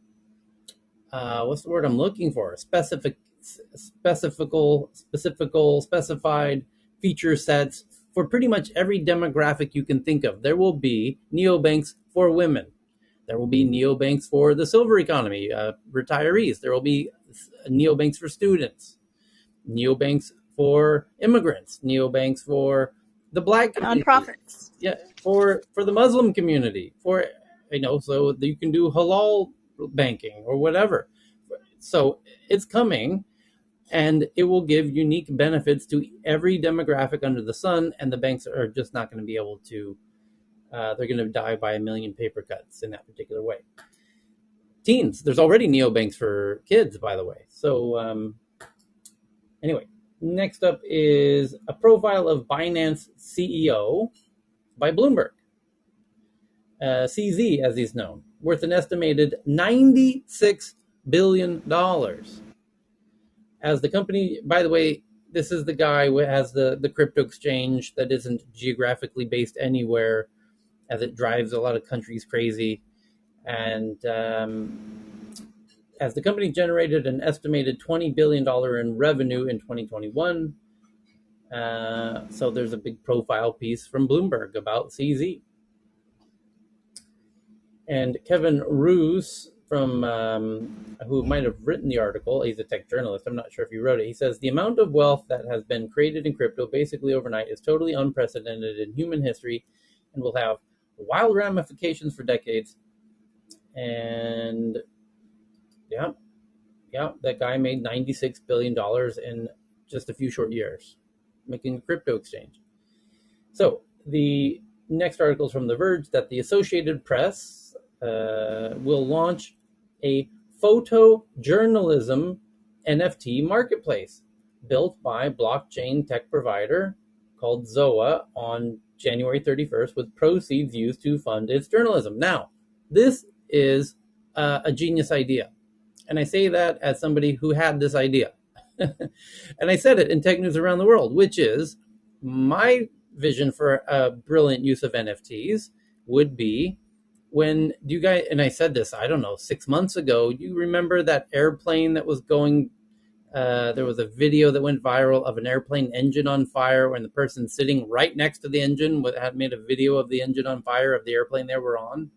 what's the word I'm looking for? Specified feature sets for pretty much every demographic you can think of. There will be neobanks for women. There will be neobanks for the silver economy, retirees. There will be neobanks for students, neobanks for immigrants, neobanks for the Black community, Nonprofits. yeah, for the Muslim community, so that you can do halal banking or whatever. So it's coming, and it will give unique benefits to every demographic under the sun, and the banks are just not going to be able to, they're going to die by a million paper cuts in that particular way. Teens, there's already neobanks for kids, by the way. So anyway, next up is a profile of Binance CEO by Bloomberg. CZ, as he's known, worth an estimated $96 billion. As the company, by the way, this is the guy who has the crypto exchange that isn't geographically based anywhere, as it drives a lot of countries crazy. And as the company generated an estimated $20 billion in revenue in 2021. So there's a big profile piece from Bloomberg about CZ. And Kevin Roos, from who might have written the article, he's a tech journalist, I'm not sure if he wrote it, he says, the amount of wealth that has been created in crypto basically overnight is totally unprecedented in human history and will have wild ramifications for decades. And yeah, that guy made $96 billion in just a few short years, making a crypto exchange. So the next article is from The Verge that the Associated Press will launch a photojournalism NFT marketplace built by blockchain tech provider called Zoa on January 31st, with proceeds used to fund its journalism. Now, this is a genius idea. And I say that as somebody who had this idea. And I said it in Tech News Around the World, which is my vision for a brilliant use of NFTs would be when you guys, and I said this, I don't know, 6 months ago, you remember that airplane that was going, there was a video that went viral of an airplane engine on fire when the person sitting right next to the engine had made a video of the engine on fire of the airplane they were on.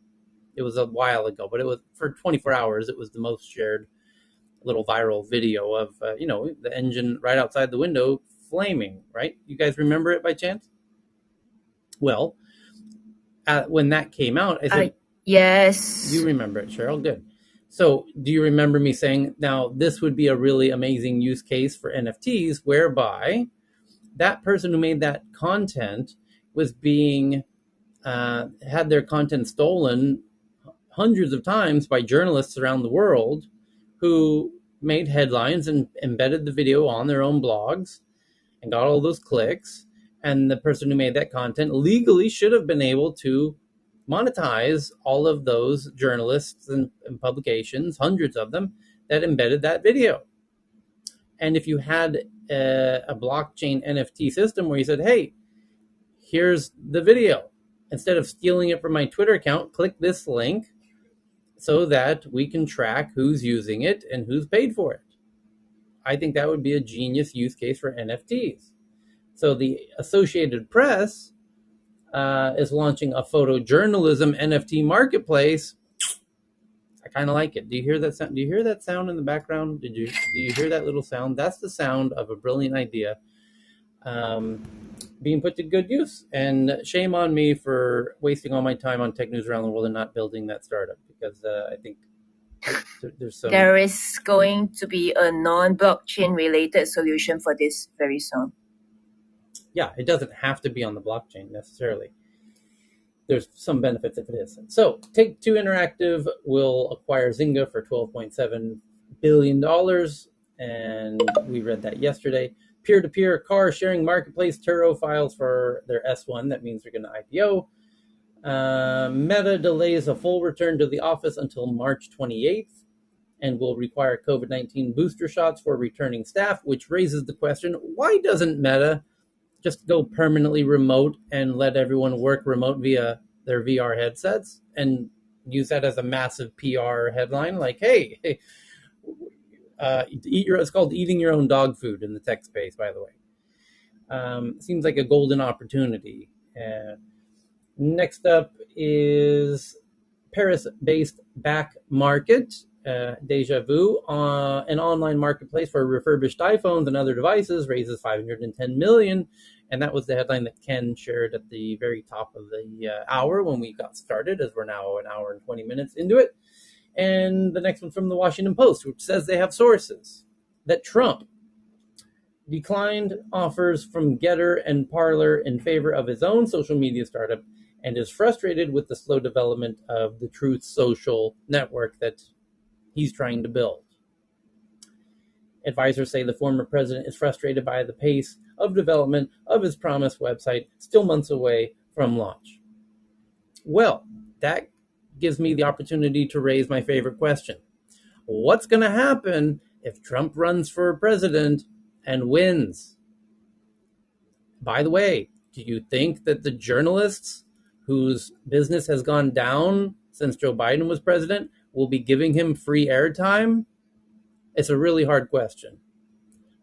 It was a while ago, but it was for 24 hours. It was the most shared little viral video of, the engine right outside the window flaming, right? You guys remember it by chance? Well, when that came out, I said, Yes. You remember it, Cheryl? Good. So do you remember me saying, now this would be a really amazing use case for NFTs, whereby that person who made that content was being, had their content stolen hundreds of times by journalists around the world who made headlines and embedded the video on their own blogs and got all those clicks. And the person who made that content legally should have been able to monetize all of those journalists and publications, hundreds of them, that embedded that video. And if you had a blockchain NFT system where you said, hey, here's the video, instead of stealing it from my Twitter account, click this link so that we can track who's using it and who's paid for it. I think that would be a genius use case for NFTs. So the Associated Press is launching a photojournalism NFT marketplace. I kind of like it. Do you hear that sound? Do you hear that sound in the background? Do you hear that little sound? That's the sound of a brilliant idea being put to good use. And shame on me for wasting all my time on tech news around the world and not building that startup, because I think there's some. There is going to be a non-blockchain related solution for this very soon. Yeah, it doesn't have to be on the blockchain necessarily. There's some benefits if it is. So Take-Two Interactive will acquire Zynga for $12.7 billion, and we read that yesterday. Peer-to-peer car sharing marketplace Turo files for their S1. That means they're going to IPO. Meta delays a full return to the office until March 28th and will require COVID-19 booster shots for returning staff, which raises the question, why doesn't Meta just go permanently remote and let everyone work remote via their VR headsets and use that as a massive PR headline? Like, hey, it's called eating your own dog food in the tech space, by the way. Seems like a golden opportunity. Next up is Paris-based Back Market, Deja Vu, an online marketplace for refurbished iPhones and other devices, raises $510 million. And that was the headline that Ken shared at the very top of the hour when we got started, as we're now an hour and 20 minutes into it. And the next one from the Washington Post, which says they have sources that Trump declined offers from Getter and Parler in favor of his own social media startup and is frustrated with the slow development of the Truth Social network that he's trying to build. Advisors say the former president is frustrated by the pace of development of his promised website, still months away from launch. Well, that gives me the opportunity to raise my favorite question. What's going to happen if Trump runs for president and wins? By the way, do you think that the journalists whose business has gone down since Joe Biden was president will be giving him free airtime? It's a really hard question.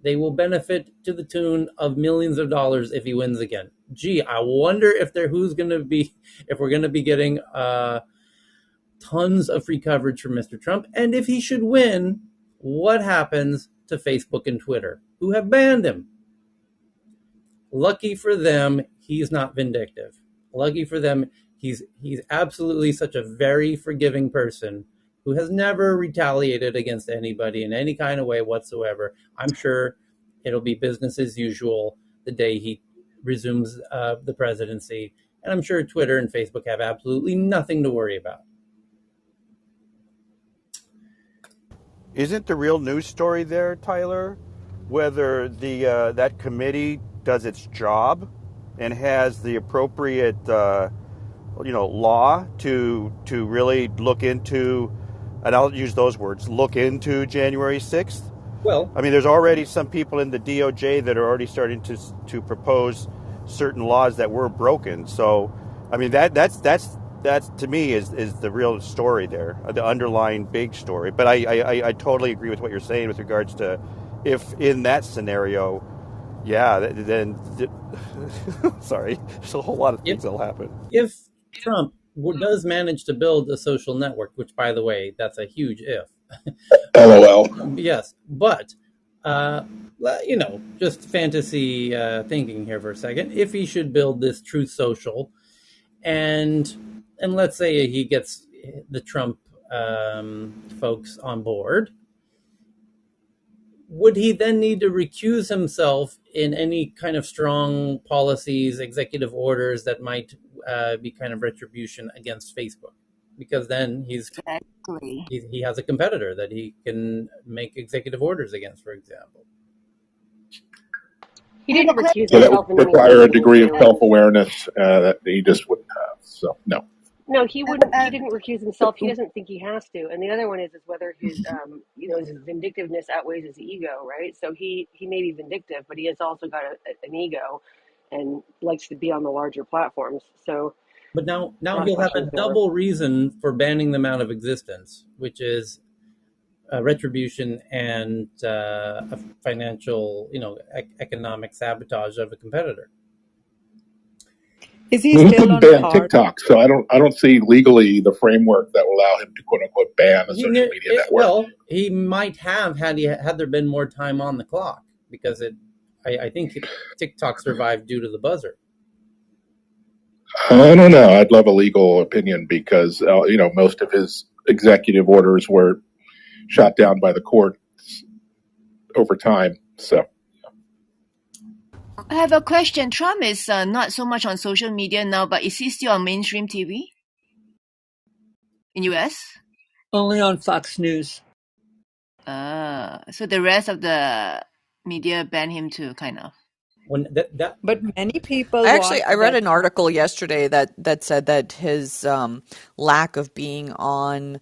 They will benefit to the tune of millions of dollars if he wins again. Gee, I wonder if we're going to be getting tons of free coverage from Mr. Trump. And if he should win, what happens to Facebook and Twitter, who have banned him? Lucky for them, he's not vindictive. Lucky for them, he's absolutely such a very forgiving person who has never retaliated against anybody in any kind of way whatsoever. I'm sure it'll be business as usual the day he resumes the presidency. And I'm sure Twitter and Facebook have absolutely nothing to worry about. Isn't the real news story there, Tyler, whether the that committee does its job and has the appropriate law to really look into, and I'll use those words, look into January 6th? Well, I mean, there's already some people in the DOJ that are already starting to propose certain laws that were broken. So, I mean, that's to me is the real story there, the underlying big story. But I totally agree with what you're saying with regards to if in that scenario, yeah, then sorry, there's a whole lot of things that'll happen. If Trump does manage to build a social network, which, by the way, that's a huge if. LOL. Yes, but just fantasy thinking here for a second. If he should build this Truth Social, and let's say he gets the Trump folks on board, would he then need to recuse himself in any kind of strong policies, executive orders that might be kind of retribution against Facebook? Because then he has a competitor that he can make executive orders against, for example. He didn't recuse So that would himself in any require a meaningful degree of way. self-awareness that he just wouldn't have. So no. No, he wouldn't. He didn't recuse himself. He doesn't think he has to. And the other one is whether his, his vindictiveness outweighs his ego, right? So he may be vindictive, but he has also got an ego, and likes to be on the larger platforms. So, but now he'll have a double reason for banning them out of existence, which is retribution and a financial, economic sabotage of a competitor. Is he Well, he still couldn't on ban par? TikTok, so I don't see legally the framework that will allow him to quote unquote ban a social media network. Well, he might have had there been more time on the clock because I think TikTok survived due to the buzzer. I don't know. I'd love a legal opinion because most of his executive orders were shot down by the court over time. So I have a question. Trump is not so much on social media now, but is he still on mainstream TV in US? Only on Fox News. So the rest of the media ban him too, kind of. When that But many people Actually, want I read that. an article yesterday that said that his lack of being on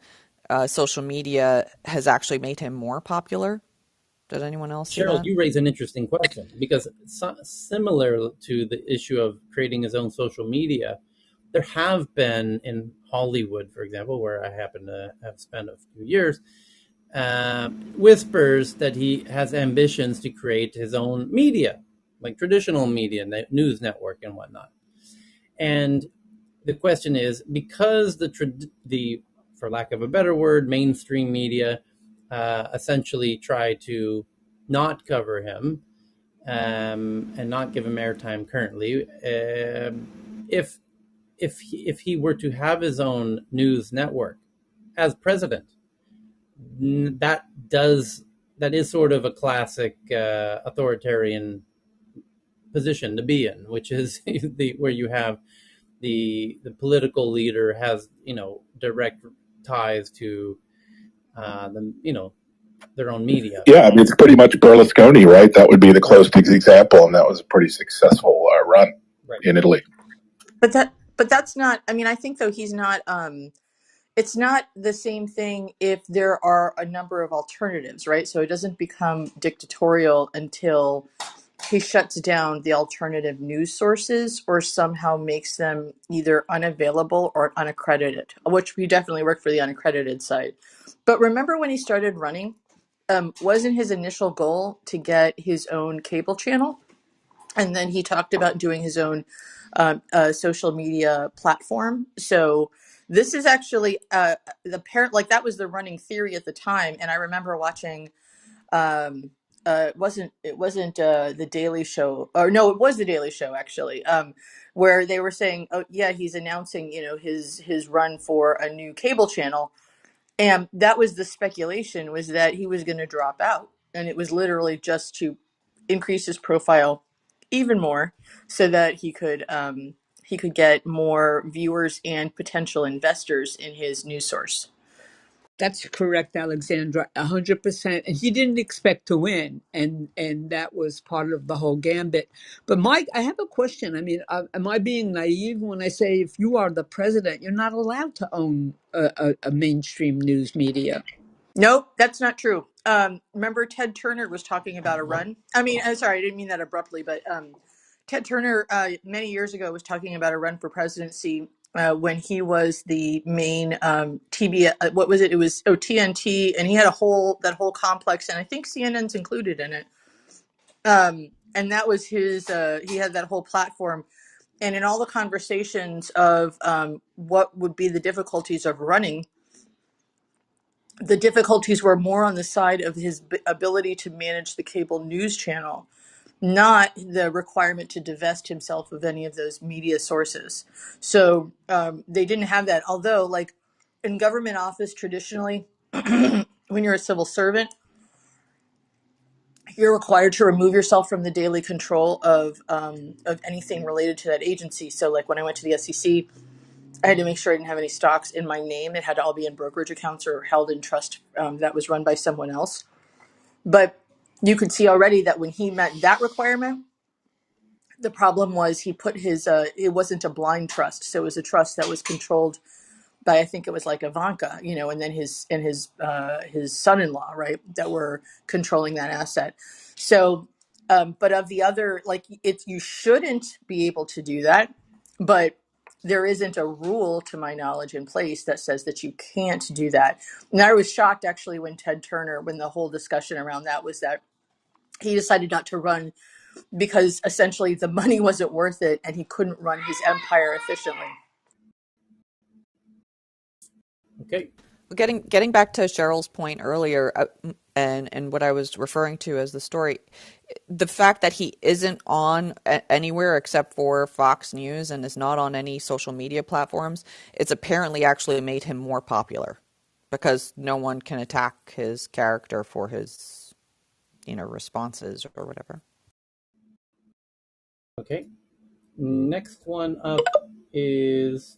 social media has actually made him more popular. Did anyone else see Cheryl, that? you raise an interesting question because similar to the issue of creating his own social media, there have been in Hollywood, for example, where I happen to have spent a few years, whispers that he has ambitions to create his own media, like traditional media, news network and whatnot. And the question is, because the for lack of a better word, mainstream media essentially try to not cover him and not give him airtime currently. If he were to have his own news network as president, that does that is sort of a classic authoritarian position to be in, which is where you have the political leader has direct ties to their own media. yeah, I mean, it's pretty much Berlusconi, right? That would be the closest example, and that was a pretty successful run in Italy. But that's not. I mean, I think though he's not. It's not the same thing if there are a number of alternatives, right? So it doesn't become dictatorial until he shuts down the alternative news sources or somehow makes them either unavailable or unaccredited, which we definitely work for the unaccredited side. But remember when he started running, wasn't his initial goal to get his own cable channel? And then he talked about doing his own social media platform. So this is actually the parent, like that was the running theory at the time. And I remember watching it wasn't the Daily Show, or no, it was the Daily Show actually, where they were saying, oh yeah, he's announcing his run for a new cable channel, and that was the speculation, was that he was going to drop out, and it was literally just to increase his profile even more, so that he could get more viewers and potential investors in his news source. That's correct, Alexandra, 100%. And he didn't expect to win, and that was part of the whole gambit. But Mike, I have a question. I mean, am I being naive when I say if you are the president, you're not allowed to own a mainstream news media? Nope, that's not true. Remember Ted Turner was talking about a run? I mean, I'm sorry, I didn't mean that abruptly, but Ted Turner many years ago was talking about a run for presidency when he was the main TV. What was it? It was TNT, and he had that whole complex, and I think CNN's included in it. And that was his. He had that whole platform, and in all the conversations of what would be the difficulties of running, the difficulties were more on the side of his ability to manage the cable news channel, not the requirement to divest himself of any of those media sources. So they didn't have that. Although, like in government office, traditionally, when you're a civil servant, you're required to remove yourself from the daily control of anything related to that agency. So, like when I went to the SEC, I had to make sure I didn't have any stocks in my name. It had to all be in brokerage accounts or held in trust that was run by someone else. But you could see already that when he met that requirement, the problem was he put his, it wasn't a blind trust. So it was a trust that was controlled by, I think it was like Ivanka, and then his son-in-law, right, that were controlling that asset. So, but of the other, like you shouldn't be able to do that, but there isn't a rule, to my knowledge, in place that says that you can't do that. And I was shocked actually when Ted Turner, when the whole discussion around that was that he decided not to run because essentially the money wasn't worth it and he couldn't run his empire efficiently. Okay. Getting back to Cheryl's point earlier, and what I was referring to as the story, the fact that he isn't on anywhere except for Fox News and is not on any social media platforms, it's apparently actually made him more popular because no one can attack his character for his, responses or whatever. Okay. Next one up is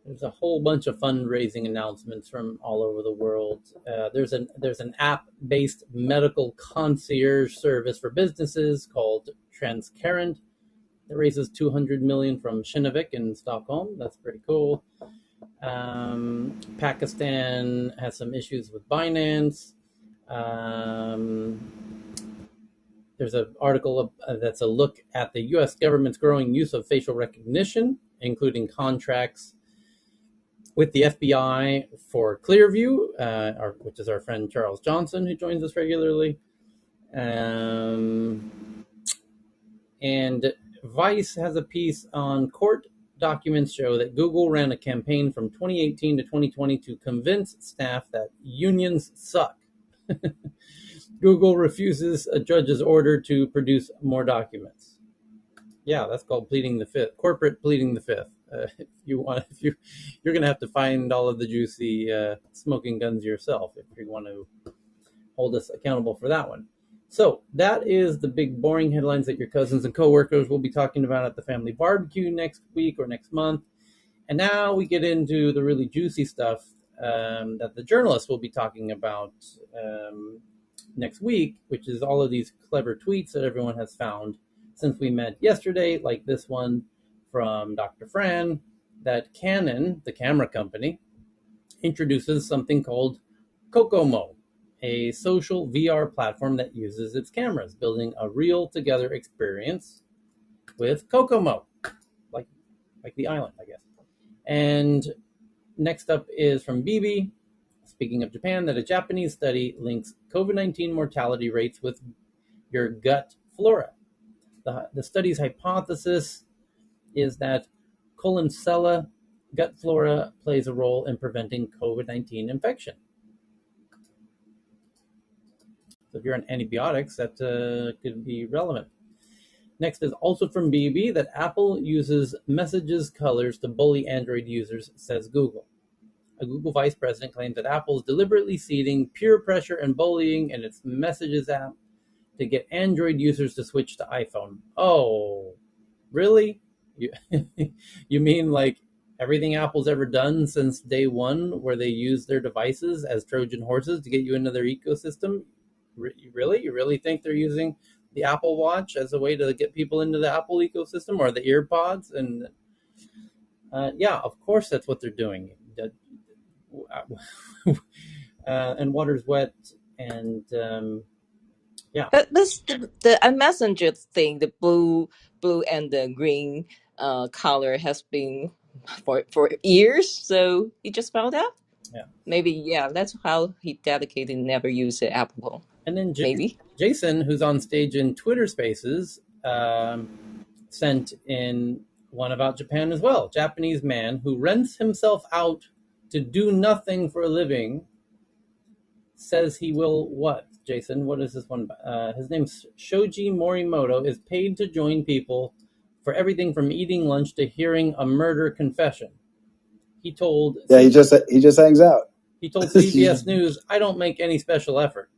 there's a whole bunch of fundraising announcements from all over the world. There's an app-based medical concierge service for businesses called Transcarent that raises 200 million from Kinnevik in Stockholm. That's pretty cool. Pakistan has some issues with Binance. There's an article that's a look at the U.S. government's growing use of facial recognition, including contracts with the FBI for Clearview, which is our friend Charles Johnson, who joins us regularly. And Vice has a piece on court documents show that Google ran a campaign from 2018 to 2020 to convince staff that unions suck. Google refuses a judge's order to produce more documents. Yeah, that's called pleading the fifth. Corporate pleading the fifth. You're going to have to find all of the juicy smoking guns yourself if you want to hold us accountable for that one. So that is the big boring headlines that your cousins and coworkers will be talking about at the family barbecue next week or next month. And now we get into the really juicy stuff that the journalists will be talking about next week, which is all of these clever tweets that everyone has found since we met yesterday, like this one from Dr. Fran, that Canon, the camera company, introduces something called Kokomo, a social VR platform that uses its cameras, building a real together experience with Kokomo, like the island, I guess. And next up is from Bibi, speaking of Japan, that a Japanese study links COVID-19 mortality rates with your gut flora. The study's hypothesis is that Collencella gut flora plays a role in preventing COVID-19 infection. So if you're on antibiotics, that could be relevant. Next is also from BB that Apple uses messages colors to bully Android users, says Google. A Google vice president claims that Apple is deliberately seeding peer pressure and bullying in its Messages app to get Android users to switch to iPhone. Oh, really? You mean like everything Apple's ever done since day one, where they use their devices as Trojan horses to get you into their ecosystem? Really? You really think they're using the Apple Watch as a way to get people into the Apple ecosystem, or the EarPods? And yeah, of course that's what they're doing. And water's wet, and yeah. But this the messenger thing, the blue and the green color has been for years. So he just found out. Yeah. Maybe that's how he dedicated never use the Apple. And then Maybe Jason, who's on stage in Twitter Spaces, sent in one about Japan as well. Japanese man who rents himself out to do nothing for a living says he will what? Jason, what is this one? His name's Shoji Morimoto, is paid to join people for everything from eating lunch to hearing a murder confession. He told he just hangs out. He told CBS News, "I don't make any special effort."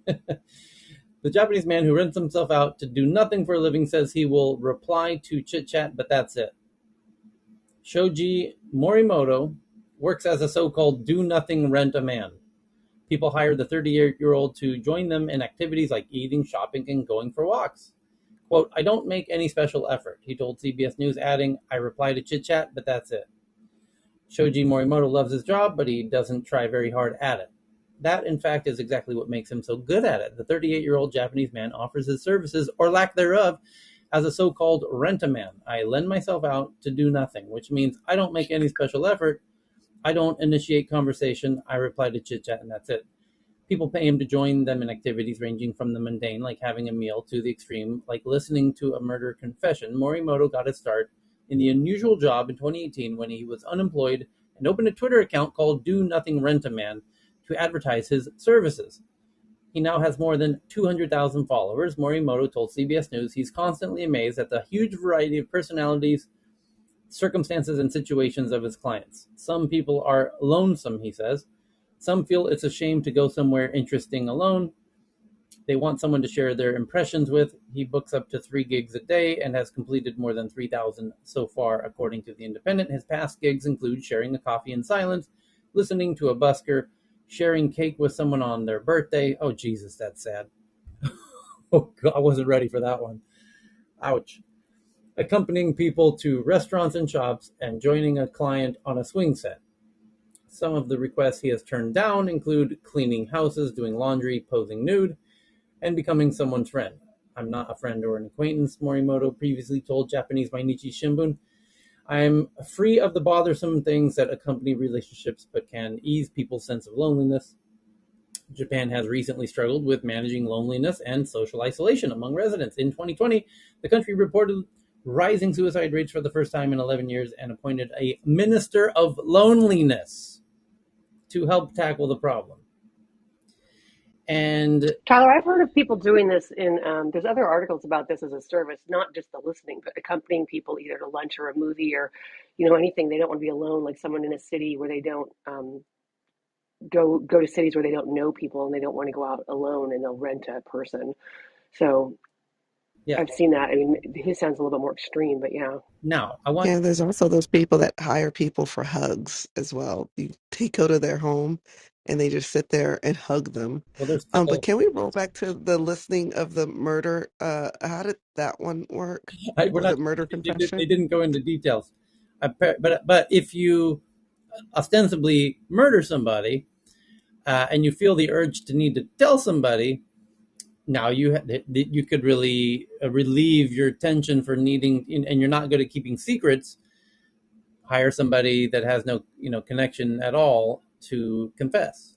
The Japanese man who rents himself out to do nothing for a living says he will reply to chit chat, but that's it. Shoji Morimoto works as a so-called do-nothing rent-a-man. People hire the 38-year-old to join them in activities like eating, shopping, and going for walks. Quote, "I don't make any special effort," he told CBS News, adding, "I reply to chit-chat, but that's it." Shoji Morimoto loves his job, but he doesn't try very hard at it. That, in fact, is exactly what makes him so good at it. The 38-year-old Japanese man offers his services, or lack thereof, as a so-called rent-a-man. I lend myself out to do nothing, which means I don't make any special effort. I don't initiate conversation. I reply to chit-chat, and that's it. People pay him to join them in activities ranging from the mundane, like having a meal, to the extreme, like listening to a murder confession. Morimoto got his start in the unusual job in 2018 when he was unemployed and opened a Twitter account called Do Nothing Rent-A-Man to advertise his services. He now has more than 200,000 followers. Morimoto told CBS News he's constantly amazed at the huge variety of personalities, circumstances, and situations of his clients. Some people are lonesome, he says. Some feel it's a shame to go somewhere interesting alone. They want someone to share their impressions with. He books up to 3 gigs a day and has completed more than 3,000 so far, according to The Independent. His past gigs include sharing a coffee in silence, listening to a busker, sharing cake with someone on their birthday. Oh, Jesus, that's sad. Oh, God, I wasn't ready for that one. Ouch. Accompanying people to restaurants and shops, and joining a client on a swing set. Some of the requests he has turned down include cleaning houses, doing laundry, posing nude, and becoming someone's friend. I'm not a friend or an acquaintance, Morimoto previously told Japanese Mainichi Shimbun. I'm free of the bothersome things that accompany relationships but can ease people's sense of loneliness. Japan has recently struggled with managing loneliness and social isolation among residents. In 2020, the country reported rising suicide rates for the first time in 11 years and appointed a minister of loneliness to help tackle the problem. And Tyler, I've heard of people doing this in, there's other articles about this as a service, not just the listening, but accompanying people either to lunch or a movie or, anything. They don't want to be alone, like someone in a city where they don't go to cities where they don't know people and they don't want to go out alone, and they'll rent a person. So yeah, I've seen that. I mean, his sounds a little bit more extreme, but yeah. now I want. Yeah, there's also those people that hire people for hugs as well. They go to their home and they just sit there and hug them. Well, there's But can we roll back to the listening of the murder? How did that one work? we're Or not. the murder They confession? didn't go into details. But if you ostensibly murder somebody and you feel the urge to need to tell somebody, now you could really relieve your tension for needing, and you're not good at keeping secrets. Hire somebody that has no connection at all to confess.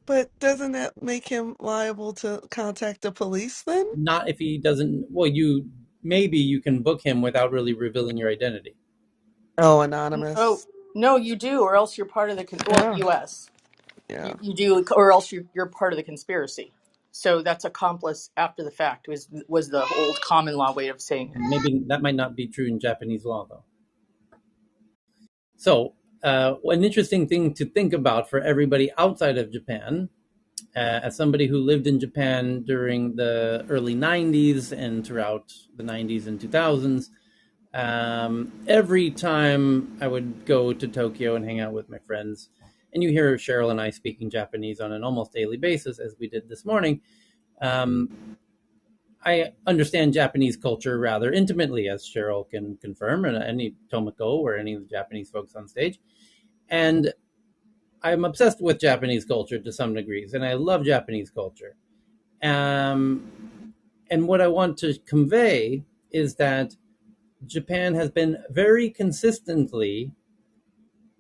But doesn't that make him liable to contact the police then? Not if he doesn't. Well, you can book him without really revealing your identity. Oh, Oh, anonymous. no, you do, or else you're part of the Yeah, U.S. yeah. You do, or else you're part of the conspiracy. So that's accomplice after the fact was the old common law way of saying it. Maybe that might not be true in Japanese law, though. So, an interesting thing to think about for everybody outside of Japan, as somebody who lived in Japan during the early 90s and throughout the 90s and 2000s, every time I would go to Tokyo and hang out with my friends, and you hear Cheryl and I speaking Japanese on an almost daily basis, as we did this morning, I understand Japanese culture rather intimately, as Cheryl can confirm, and any Tomoko or any of the Japanese folks on stage. And I'm obsessed with Japanese culture to some degrees, and I love Japanese culture. And what I want to convey is that Japan has been very consistently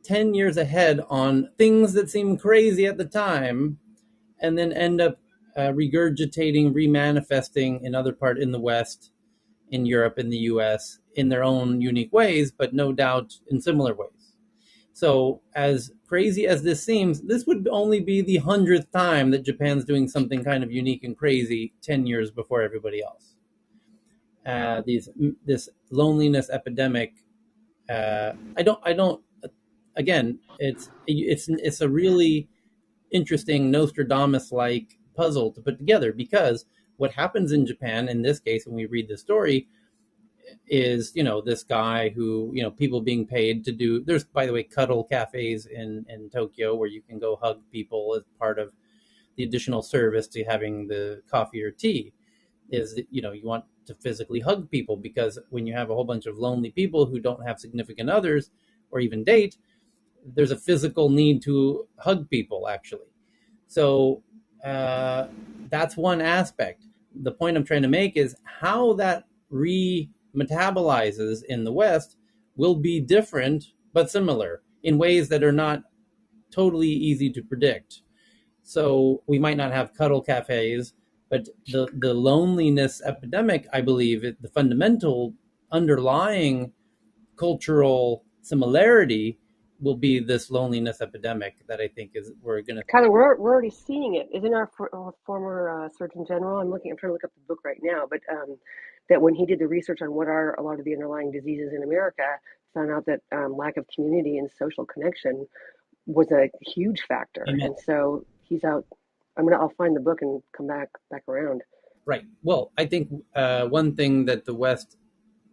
10 years ahead on things that seem crazy at the time and then end up regurgitating, remanifesting in the West, in Europe, in the US, in their own unique ways, but no doubt in similar ways. So, as crazy as this seems, this would only be the 100th time that Japan's doing something kind of unique and crazy 10 years before everybody else. This loneliness epidemic. I don't. Again, it's a really interesting Nostradamus-like puzzle to put together, because what happens in Japan in this case, when we read the story, is this guy who people being paid to do. There's, by the way, cuddle cafes in Tokyo where you can go hug people as part of the additional service to having the coffee or tea. Is that you want to physically hug people, because when you have a whole bunch of lonely people who don't have significant others or even date, there's a physical need to hug people, actually. So that's one aspect. The point I'm trying to make is how that remetabolizes in the West will be different but similar in ways that are not totally easy to predict. So we might not have cuddle cafes, but the loneliness epidemic, I believe, the fundamental underlying cultural similarity will be this loneliness epidemic that I think is we're going to. Tyler, we're already seeing it. Isn't our former Surgeon General? I'm trying to look up the book right now, but that when he did the research on what are a lot of the underlying diseases in America, found out that lack of community and social connection was a huge factor. Amen. And so he's out. I'll find the book and come back around. Right. Well, I think one thing that the West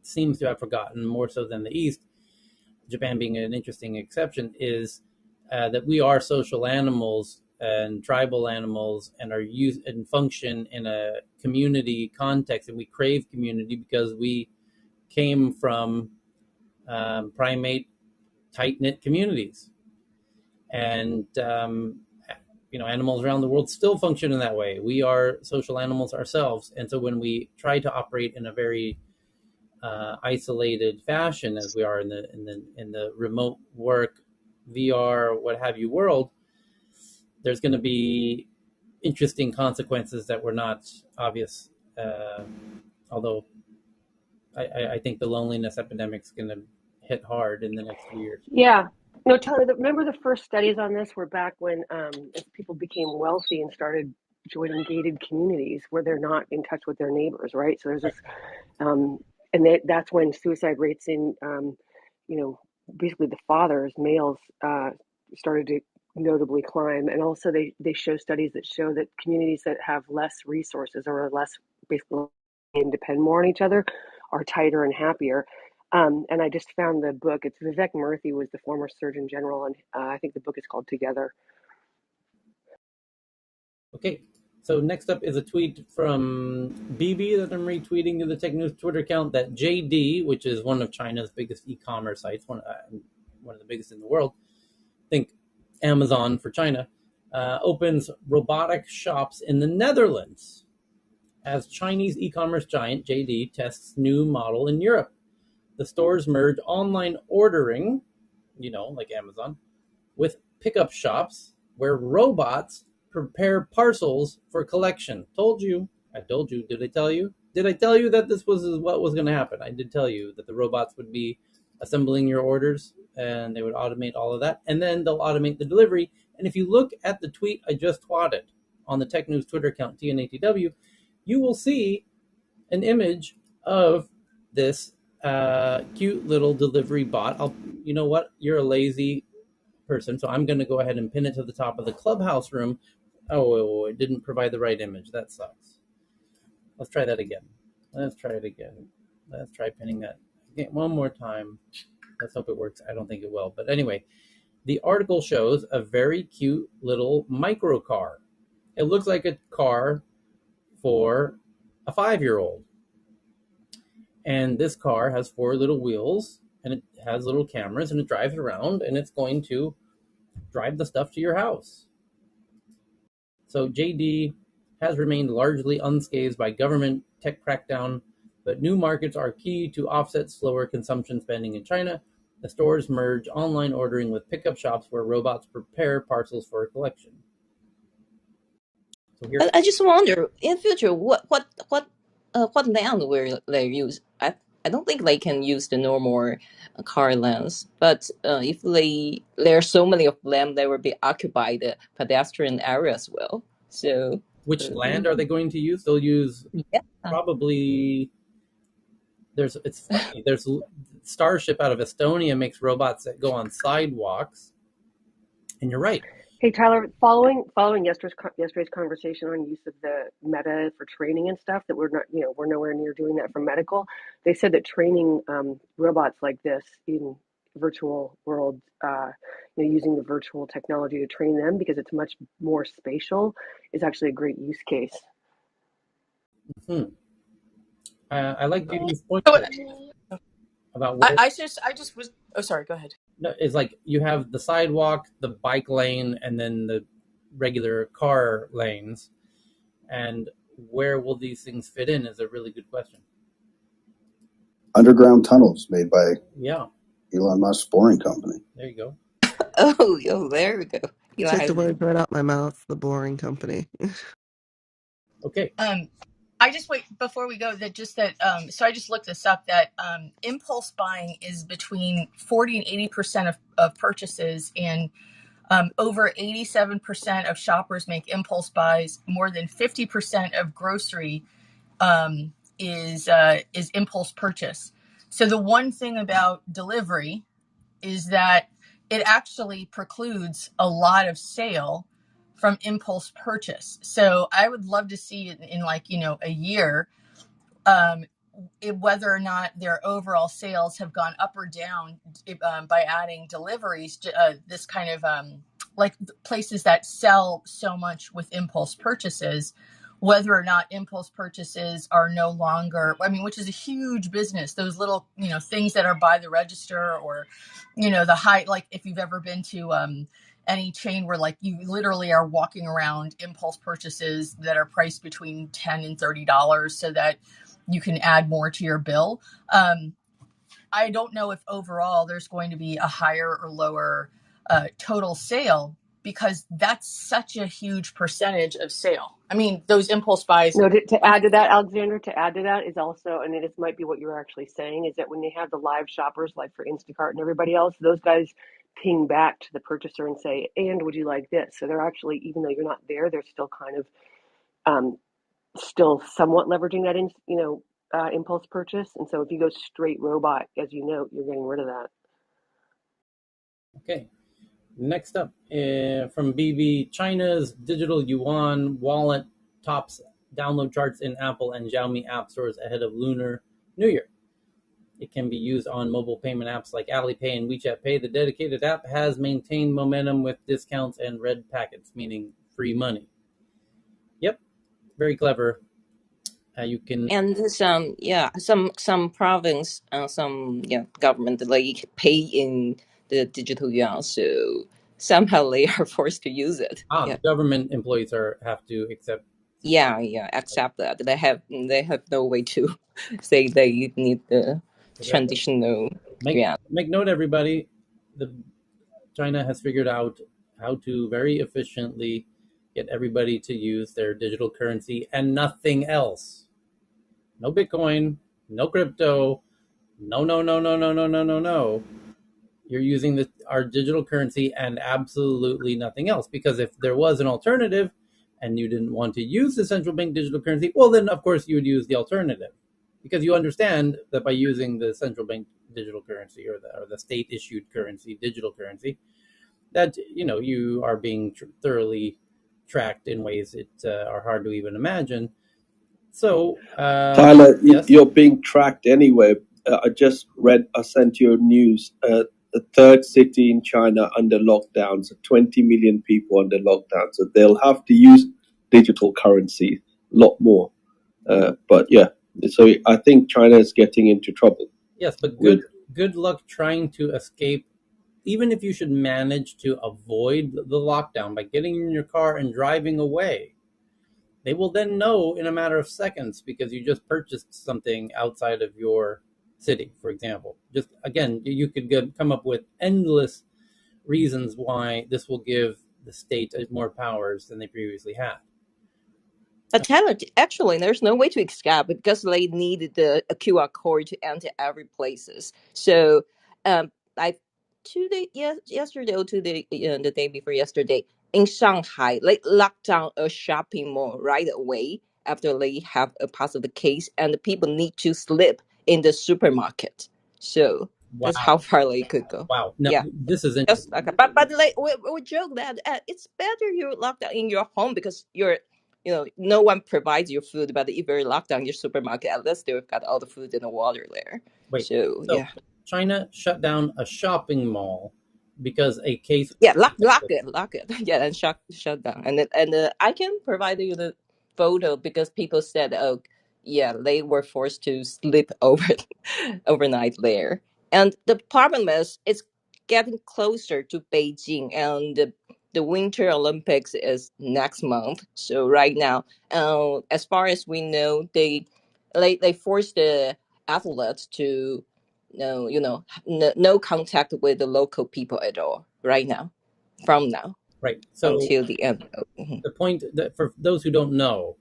seems to have forgotten more so than the East, Japan being an interesting exception, is that we are social animals and tribal animals and are used and function in a community context, and we crave community because we came from primate tight-knit communities. And animals around the world still function in that way. We are social animals ourselves, and so when we try to operate in a very isolated fashion, as we are in the remote work, VR, what have you world, there's going to be interesting consequences that were not obvious. Although I think the loneliness epidemic is going to hit hard in the next few years. Yeah. No, Tyler, remember the first studies on this were back when as people became wealthy and started joining gated communities where they're not in touch with their neighbors, right? So there's this, that's when suicide rates in, basically the fathers, males, started to notably climb. And also they show studies that show that communities that have less resources or are less basically and depend more on each other are tighter and happier. And I just found the book. It's Vivek Murthy was the former Surgeon General, and I think the book is called Together. Okay, so next up is a tweet from BB that I'm retweeting to the Tech News Twitter account that JD, which is one of China's biggest e-commerce sites, one of the biggest in the world, think Amazon for China, opens robotic shops in the Netherlands as Chinese e-commerce giant JD tests new model in Europe. The stores merge online ordering, like Amazon, with pickup shops where robots prepare parcels for collection. Told you. I told you. Did I tell you? Did I tell you that this was what was going to happen? I did tell you that the robots would be assembling your orders and they would automate all of that. And then they'll automate the delivery. And if you look at the tweet I just twatted on the Tech News Twitter account, TNATW, you will see an image of this cute little delivery bot. You know what? You're a lazy person, so I'm going to go ahead and pin it to the top of the clubhouse room. Oh, it didn't provide the right image. That sucks. Let's try that again. Let's try it again. Let's try pinning that again one more time. Let's hope it works. I don't think it will. But anyway, the article shows a very cute little micro car. It looks like a car for a 5-year-old. And this car has 4 little wheels, and it has little cameras, and it drives around, and it's going to drive the stuff to your house. So JD has remained largely unscathed by government tech crackdown, but new markets are key to offset slower consumption spending in China. The stores merge online ordering with pickup shops where robots prepare parcels for a collection. So here, I just wonder in future what land will they use? I don't think they can use the normal car lanes, but if there are so many of them, they will be occupied the pedestrian area as well. So which land are they going to use? They'll use probably. It's funny. There's Starship out of Estonia makes robots that go on sidewalks, and you're right. Hey Tyler, following yesterday's conversation on use of the Meta for training and stuff, that we're nowhere near doing that for medical. They said that training robots like this in virtual worlds, using the virtual technology to train them because it's much more spatial, is actually a great use case. I like Judy's point about where I just was. Oh, sorry. Go ahead. no, it's like you have the sidewalk, the bike lane, and then the regular car lanes. And where will these things fit in is a really good question. Underground tunnels made by Elon Musk's boring company. There you go. oh, there we go. You Go took the ahead. words right out my mouth. The boring company. Okay. I just wait before we go that just that so I just looked this up that impulse buying is between 40 and 80% of purchases, and over 87% of shoppers make impulse buys. More than 50% of grocery is impulse purchase. So the one thing about delivery is that it actually precludes a lot of sale from impulse purchase. So I would love to see it in like, a year, um, whether or not their overall sales have gone up or down by adding deliveries, this kind of like places that sell so much with impulse purchases, whether or not impulse purchases are no longer, I mean, which is a huge business, those little, things that are by the register, or, the high, like if you've ever been to any chain where like you literally are walking around impulse purchases that are priced between $10 and $30 so that you can add more to your bill. I don't know if overall there's going to be a higher or lower total sale, because that's such a huge percentage of sale. I mean, those impulse buys. No, to add to that, Alexander, to add to that is also, and this might be what you're actually saying, is that when they have the live shoppers, like for Instacart and everybody else, those guys ping back to the purchaser and say, and would you like this? So they're actually, even though you're not there, they're still kind of um, still somewhat leveraging that, impulse purchase. And so if you go straight robot, as you know, you're getting rid of that. Okay. Next up, from BB, China's digital yuan wallet tops download charts in Apple and Xiaomi app stores ahead of Lunar New Year. It can be used on mobile payment apps like Alipay and WeChat Pay. The dedicated app has maintained momentum with discounts and red packets, meaning free money. Yep, very clever. You can And some province, some government like pay in the digital yuan, so somehow they are forced to use it. the government employees have to accept. Accept that they have no way to say they need the Exactly. traditional Make note, everybody. China has figured out how to very efficiently get everybody to use their digital currency and nothing else. No Bitcoin, no crypto, no. You're using our digital currency and absolutely nothing else. Because if there was an alternative and you didn't want to use the central bank digital currency, well, then of course you would use the alternative. Because you understand that by using the central bank digital currency, or the state issued currency, digital currency, that you are being thoroughly tracked in ways that are hard to even imagine. So, Tyler, yes. you're being tracked anyway. I sent you a news. The third city in China under lockdown, so 20 million people under lockdown. So they'll have to use digital currency a lot more. But yeah, so I think China is getting into trouble. Yes, but good luck trying to escape. Even if you should manage to avoid the lockdown by getting in your car and driving away, they will then know in a matter of seconds because you just purchased something outside of your city, for example. Just again, you could come up with endless reasons why this will give the state more powers than they previously had. Actually, there's no way to escape because they need a QR code to enter every places. So, I yesterday or the day before yesterday in Shanghai, they locked down a shopping mall right away after they have a positive case, and the people need to sleep in the supermarket. So that's how Wow. far they could go. Wow. No, Yeah. this is Just interesting. like, but like we joke that it's better you're locked down in your home because no one provides you food, but if you're locked down in your supermarket, at least they've got all the food and the water there. Wait, So so China shut down a shopping mall because a case. lock it, yeah, and shut down. And I can provide you the photo because people said, oh, yeah, they were forced to sleep overnight there. And the problem is, it's getting closer to Beijing, and the Winter Olympics is next month. So right now, as far as we know, they forced the athletes to no contact with the local people at all right now, from now. Right. So until the end. the point that for those who don't know,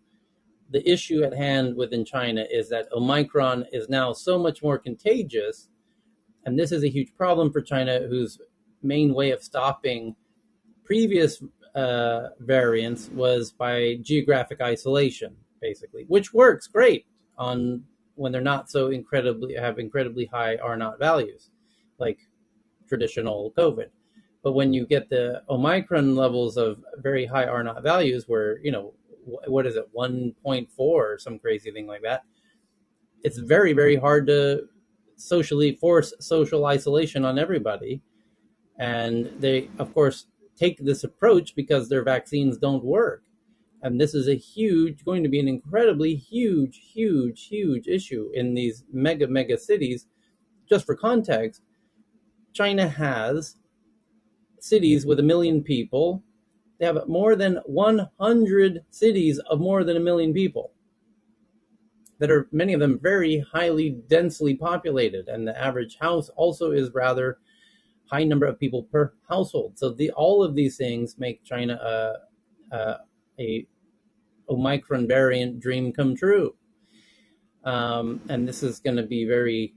the issue at hand within China is that Omicron is now so much more contagious, and this is a huge problem for China, whose main way of stopping previous variants was by geographic isolation, basically, which works great on when they're not so incredibly high R naught values, like traditional COVID. But when you get the Omicron levels of very high R naught values, where what is it, 1.4 or some crazy thing like that, it's very, very hard to force social isolation on everybody. And they, of course, take this approach because their vaccines don't work. And this is going to be an incredibly huge issue in these mega cities. Just for context, China has cities with 1 million people. They have more than 100 cities of more than 1 million people that are, many of them, very highly densely populated. And the average house also is rather high number of people per household. So all of these things make China a Omicron variant dream come true. And this is going to be very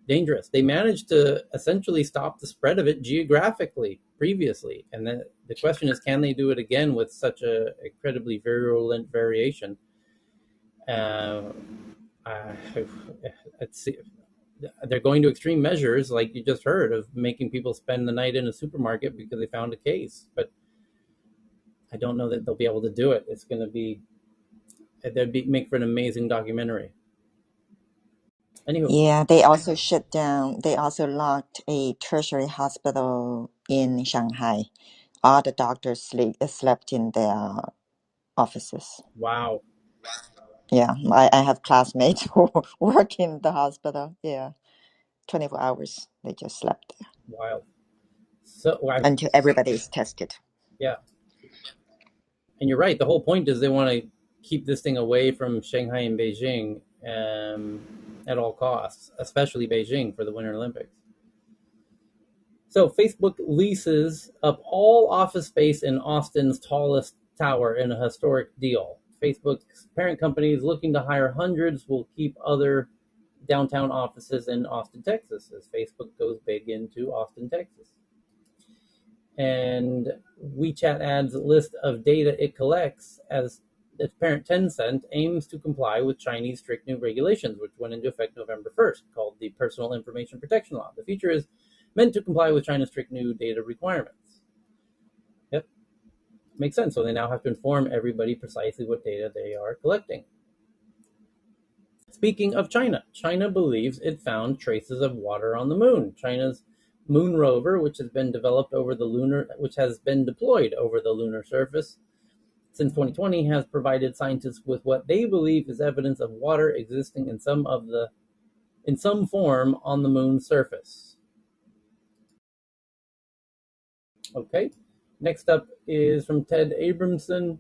dangerous. They managed to essentially stop the spread of it geographically previously. And then the question is, can they do it again with such a incredibly virulent variation? They're going to extreme measures, like you just heard, of making people spend the night in a supermarket because they found a case. But I don't know that they'll be able to do it. It's going to make for an amazing documentary. Anywho. Yeah, they also shut down, they also locked a tertiary hospital in Shanghai. All the doctors slept in their offices. Wow. Yeah, I have classmates who work in the hospital. Yeah, 24 hours. They just slept there. Wild. So until everybody is tested. Yeah. And you're right. The whole point is they want to keep this thing away from Shanghai and Beijing at all costs, especially Beijing for the Winter Olympics. So Facebook leases up all office space in Austin's tallest tower in a historic deal. Facebook's parent company is looking to hire hundreds, will keep other downtown offices in Austin, Texas, as Facebook goes big into Austin, Texas. And WeChat Ads list of data it collects as its parent Tencent aims to comply with Chinese strict new regulations, which went into effect November 1st, called the Personal Information Protection Law. The feature is meant to comply with China's strict new data requirements. Yep. Makes sense. So they now have to inform everybody precisely what data they are collecting. Speaking of China, China believes it found traces of water on the moon. China's Moon rover, which has been deployed over the lunar surface since 2020, has provided scientists with what they believe is evidence of water existing in some form on the moon's surface. Okay. Next up is from Ted Abramson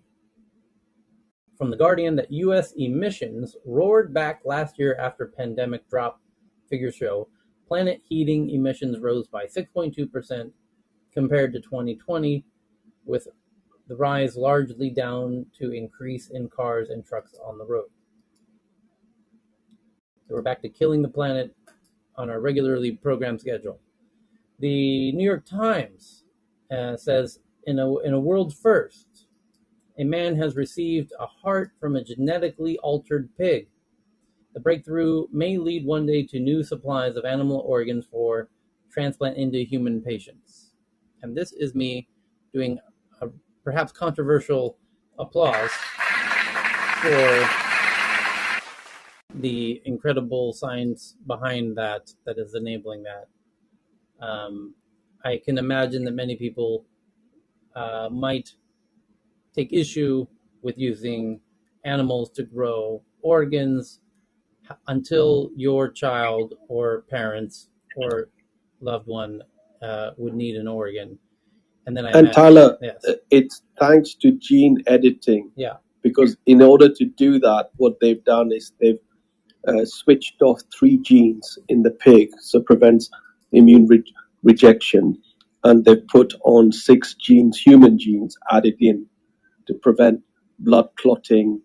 from The Guardian that U.S. emissions roared back last year after pandemic drop. Figures show planet heating emissions rose by 6.2% compared to 2020, with the rise largely down to increase in cars and trucks on the road. So we're back to killing the planet on our regularly programmed schedule. The New York Times says, in a world first, a man has received a heart from a genetically altered pig. The breakthrough may lead one day to new supplies of animal organs for transplant into human patients. And this is me doing a perhaps controversial applause for the incredible science behind that is enabling that. I can imagine that many people might take issue with using animals to grow organs until your child or parents or loved one would need an organ. And then Tyler, yes. It's thanks to gene editing. Yeah. Because in order to do that, what they've done is they've switched off 3 genes in the pig, so prevents immune rejection. and they put on 6 genes, human genes, added in to prevent blood clotting,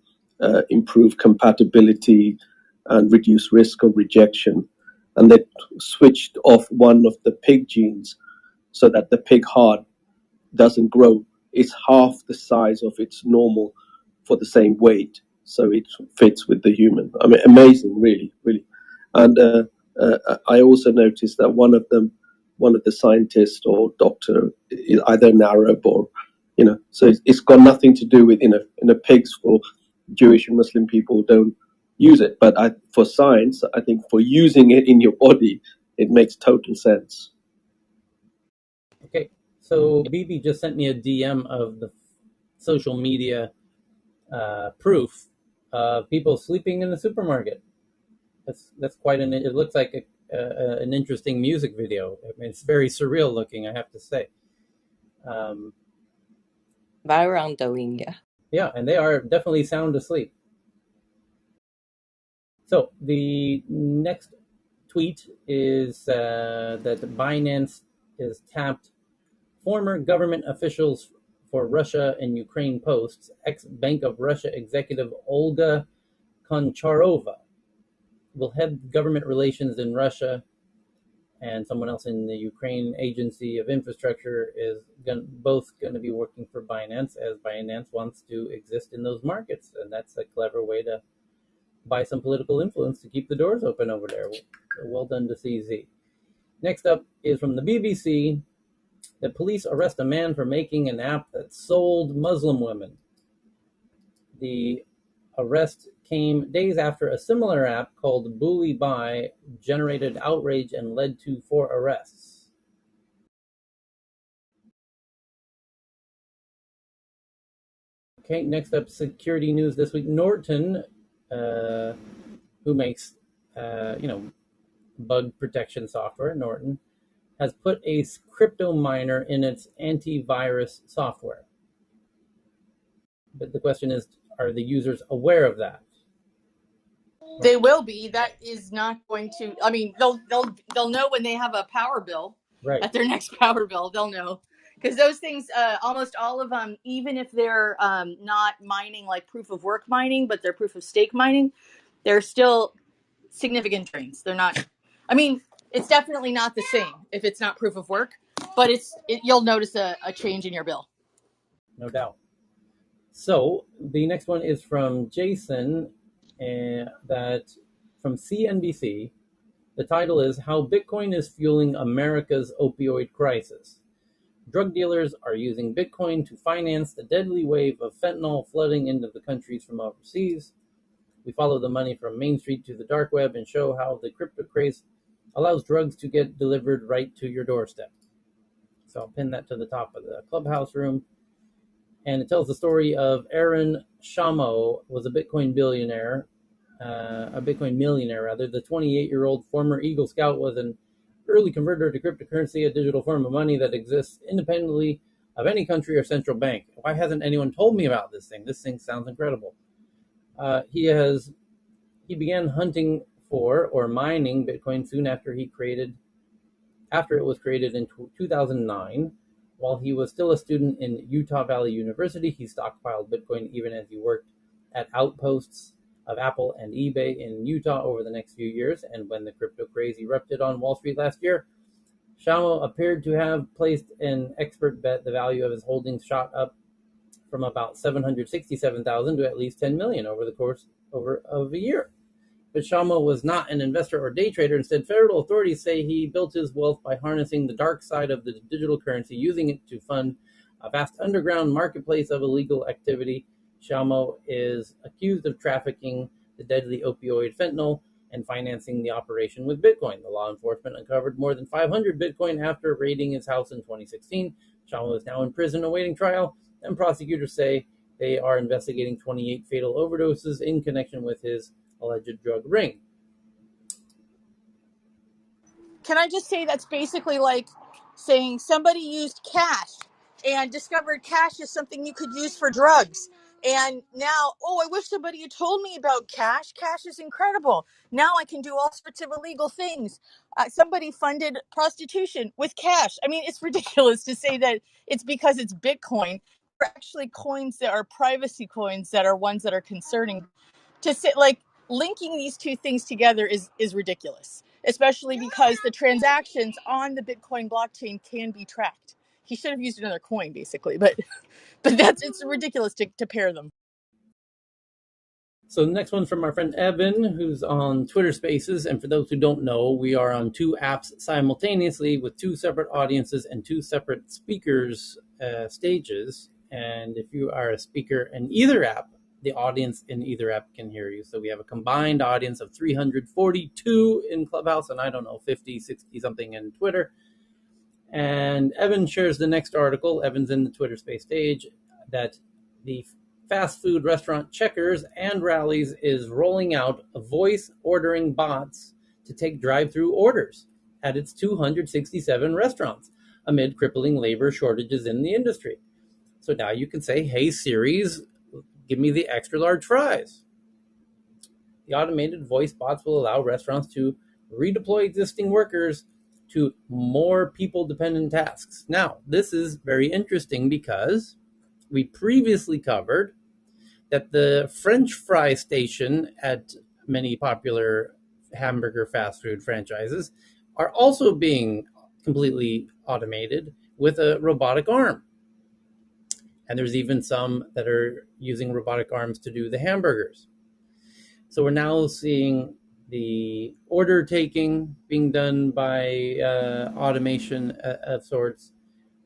improve compatibility, and reduce risk of rejection. And they switched off one of the pig genes so that the pig heart doesn't grow. It's half the size of its normal for the same weight, so it fits with the human. I mean, amazing, really, really. And I also noticed that one of the scientists or doctor, is either an Arab or, so it's got nothing to do with in a pigs for Jewish and Muslim people don't use it, but for science, I think for using it in your body, it makes total sense. Okay, so BB just sent me a DM of the social media proof of people sleeping in the supermarket. That's quite it looks like an interesting music video. I mean, it's very surreal looking, I have to say. Viral doing, yeah. Yeah, and they are definitely sound asleep. So the next tweet is that Binance is tapped former government officials for Russia and Ukraine posts. Ex-Bank of Russia executive Olga Koncharova will head government relations in Russia, and someone else in the Ukraine Agency of Infrastructure is both going to be working for Binance, as Binance wants to exist in those markets, and that's a clever way to buy some political influence to keep the doors open over there. Well done to CZ. Next up is from the BBC. The police arrest a man for making an app that sold Muslim women. The arrest came days after a similar app called Bully Buy generated outrage and led to 4 arrests. Okay, next up, security news this week. Norton, who makes, bug protection software, Norton, has put a crypto miner in its antivirus software. But the question is, are the users aware of that? They will be. That is not going to. I mean, they'll know when they have a power bill. Right. At their next power bill, they'll know, because those things, almost all of them, even if they're not mining like proof of work mining, but they're proof of stake mining, they're still significant drains. They're not. I mean, it's definitely not the same if it's not proof of work, but you'll notice a change in your bill. No doubt. So the next one is from Jason, that from CNBC. The title is How Bitcoin is Fueling America's Opioid Crisis. Drug dealers are using Bitcoin to finance the deadly wave of fentanyl flooding into the countries from overseas. We follow the money from Main Street to the dark web and show how the crypto craze allows drugs to get delivered right to your doorstep. So I'll pin that to the top of the clubhouse room. And it tells the story of Aaron Shamo, was a Bitcoin millionaire. The 28-year-old former Eagle Scout was an early converter to cryptocurrency, a digital form of money that exists independently of any country or central bank. Why hasn't anyone told me about this thing? This thing sounds incredible. He began hunting for or mining Bitcoin soon after it was created in 2009. While he was still a student in Utah Valley University, he stockpiled Bitcoin even as he worked at outposts of Apple and eBay in Utah over the next few years. And when the crypto craze erupted on Wall Street last year, Shamo appeared to have placed an expert bet. The value of his holdings shot up from about 767,000 to at least 10 million over the course of a year. But Shamo was not an investor or day trader. Instead, federal authorities say he built his wealth by harnessing the dark side of the digital currency, using it to fund a vast underground marketplace of illegal activity. Shamo is accused of trafficking the deadly opioid fentanyl and financing the operation with Bitcoin. The law enforcement uncovered more than 500 Bitcoin after raiding his house in 2016. Shamo is now in prison awaiting trial, and prosecutors say they are investigating 28 fatal overdoses in connection with his alleged drug ring. Can I just say that's basically like saying somebody used cash and discovered cash is something you could use for drugs. And now, oh, I wish somebody had told me about cash. Cash is incredible. Now I can do all sorts of illegal things. Somebody funded prostitution with cash. I mean, it's ridiculous to say that it's because it's Bitcoin. There are actually coins that are privacy coins that are ones that are concerning. To sit like linking these two things together is ridiculous, especially because the transactions on the Bitcoin blockchain can be tracked. He should have used another coin, basically, but it's ridiculous to pair them. So the next one's from our friend Evan, who's on Twitter Spaces. And for those who don't know, we are on two apps simultaneously with two separate audiences and two separate speakers stages. And if you are a speaker in either app, the audience in either app can hear you. So we have a combined audience of 342 in Clubhouse, and I don't know, 50, 60 something in Twitter. And Evan shares the next article. Evan's in the Twitter Space stage that the fast food restaurant Checkers and Rally's is rolling out voice ordering bots to take drive-through orders at its 267 restaurants amid crippling labor shortages in the industry. So now you can say, "Hey Siri's, give me the extra large fries." The automated voice bots will allow restaurants to redeploy existing workers to more people-dependent tasks. Now, this is very interesting because we previously covered that the French fry station at many popular hamburger fast food franchises are also being completely automated with a robotic arm. And there's even some that are using robotic arms to do the hamburgers. So we're now seeing the order taking being done by automation of sorts,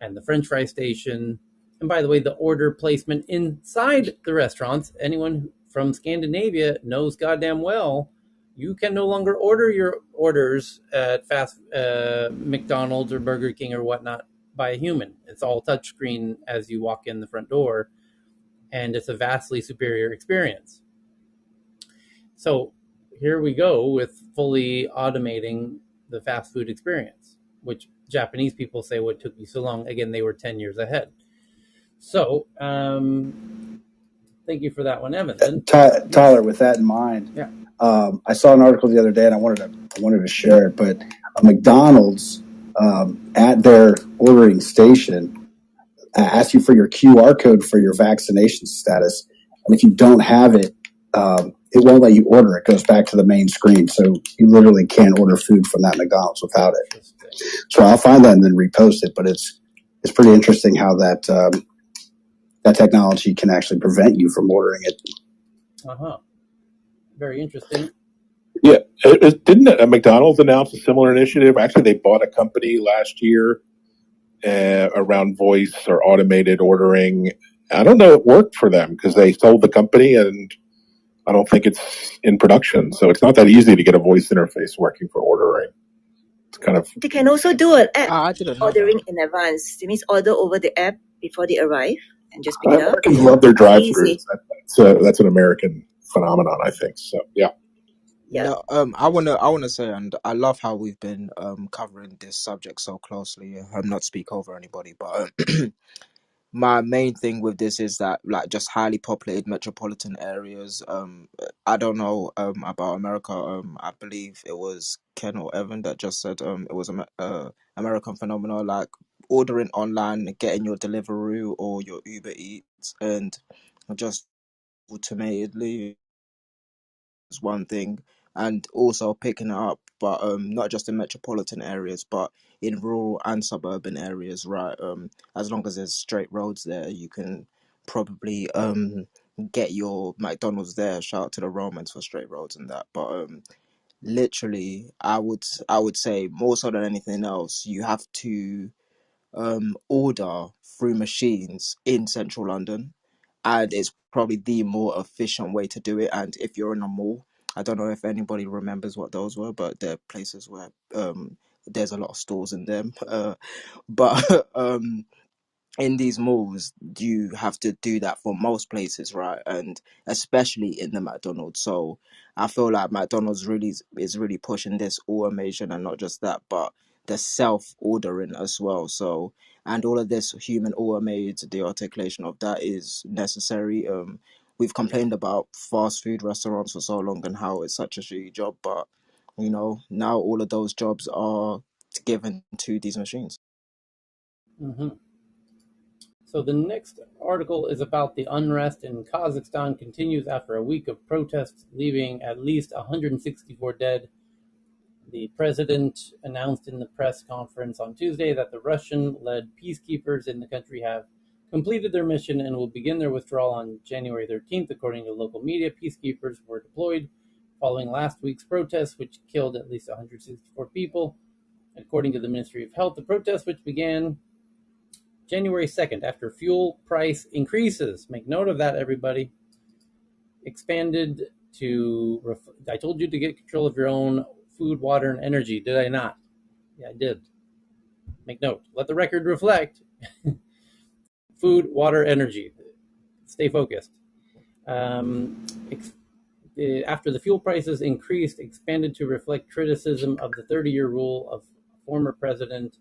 and the French fry station. And by the way, the order placement inside the restaurants, anyone from Scandinavia knows goddamn well, you can no longer order your orders at fast McDonald's or Burger King or whatnot by a human. It's all touchscreen as you walk in the front door, and it's a vastly superior experience. So here we go with fully automating the fast food experience, which Japanese people say what took you so long. Again, they were 10 years ahead. So thank you for that one, Evan. Tyler, with that in mind, yeah. I saw an article the other day and I wanted to share it, but McDonald's at their ordering station asks you for your QR code for your vaccination status. And if you don't have it, it won't let you order. It goes back to the main screen. So you literally can't order food from that McDonald's without it. So I'll find that and then repost it. But it's pretty interesting how that technology can actually prevent you from ordering it. Very interesting. Yeah, didn't McDonald's announce a similar initiative? Actually, they bought a company last year around voice or automated ordering. I don't know, it worked for them because they sold the company, and I don't think it's in production. So it's not that easy to get a voice interface working for ordering. It's kind of. They can also do an app I didn't know ordering that. in advance. It means order over the app before they arrive and just pick it up. Americans love their drive-throughs. Easy. That's an American phenomenon, I think. So yeah. Yeah. No, I wanna say, and I love how we've been covering this subject so closely. I'm not speak over anybody, but my main thing with this is that like just highly populated metropolitan areas. I don't know about America. I believe it was Ken or Evan that just said it was a American phenomenon, like ordering online, getting your Deliveroo or your Uber Eats, and just automatedly is one thing, and also picking it up, but not just in metropolitan areas, but in rural and suburban areas, right? As long as there's straight roads there, you can probably get your McDonald's there. Shout out to the Romans for straight roads and that, but literally, I would say more so than anything else, you have to order through machines in central London, and it's probably the more efficient way to do it. And if you're in a mall, I don't know if anybody remembers what those were, but they're places where there's a lot of stores in them. But in these malls, you have to do that for most places, right? And especially in the McDonald's. So I feel like McDonald's really is really pushing this automation, and not just that, but the self ordering as well. So, and all of this human automated, the articulation of that is necessary. We've complained about fast food restaurants for so long and how it's such a shitty job, but now all of those jobs are given to these machines. Mm-hmm. So the next article is about the unrest in Kazakhstan continues after a week of protests, leaving at least 164 dead. The president announced in the press conference on Tuesday that the Russian-led peacekeepers in the country have completed their mission and will begin their withdrawal on January 13th, according to local media. Peacekeepers were deployed following last week's protests, which killed at least 164 people. According to the Ministry of Health, the protests, which began January 2nd after fuel price increases, make note of that, everybody, expanded to, I told you to get control of your own food, water, and energy, did I not? Yeah, I did. Make note. Let the record reflect. Food, water, energy. Stay focused. After the fuel prices increased, expanded to reflect criticism of the 30-year rule of former president.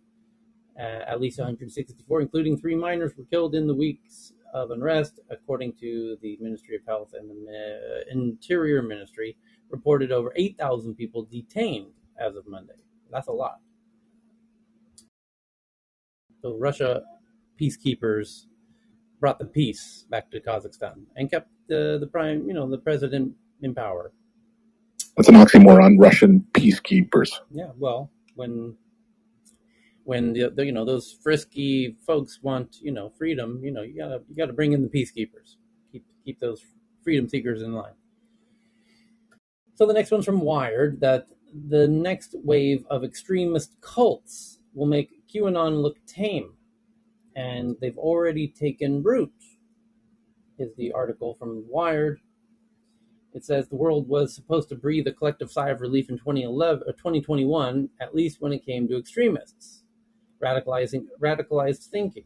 At least 164, including 3 minors, were killed in the weeks of unrest, according to the Ministry of Health, and the Interior Ministry reported over 8,000 people detained as of Monday. That's a lot. So Russia peacekeepers brought the peace back to Kazakhstan and kept the president in power. That's an oxymoron. Russian peacekeepers. Yeah, well, when those frisky folks want freedom, you gotta bring in the peacekeepers, keep those freedom seekers in line. So the next one's from Wired, that the next wave of extremist cults will make QAnon look tame, and they've already taken root, is the article from Wired. It says the world was supposed to breathe a collective sigh of relief in 2021, at least when it came to extremists radicalized thinking.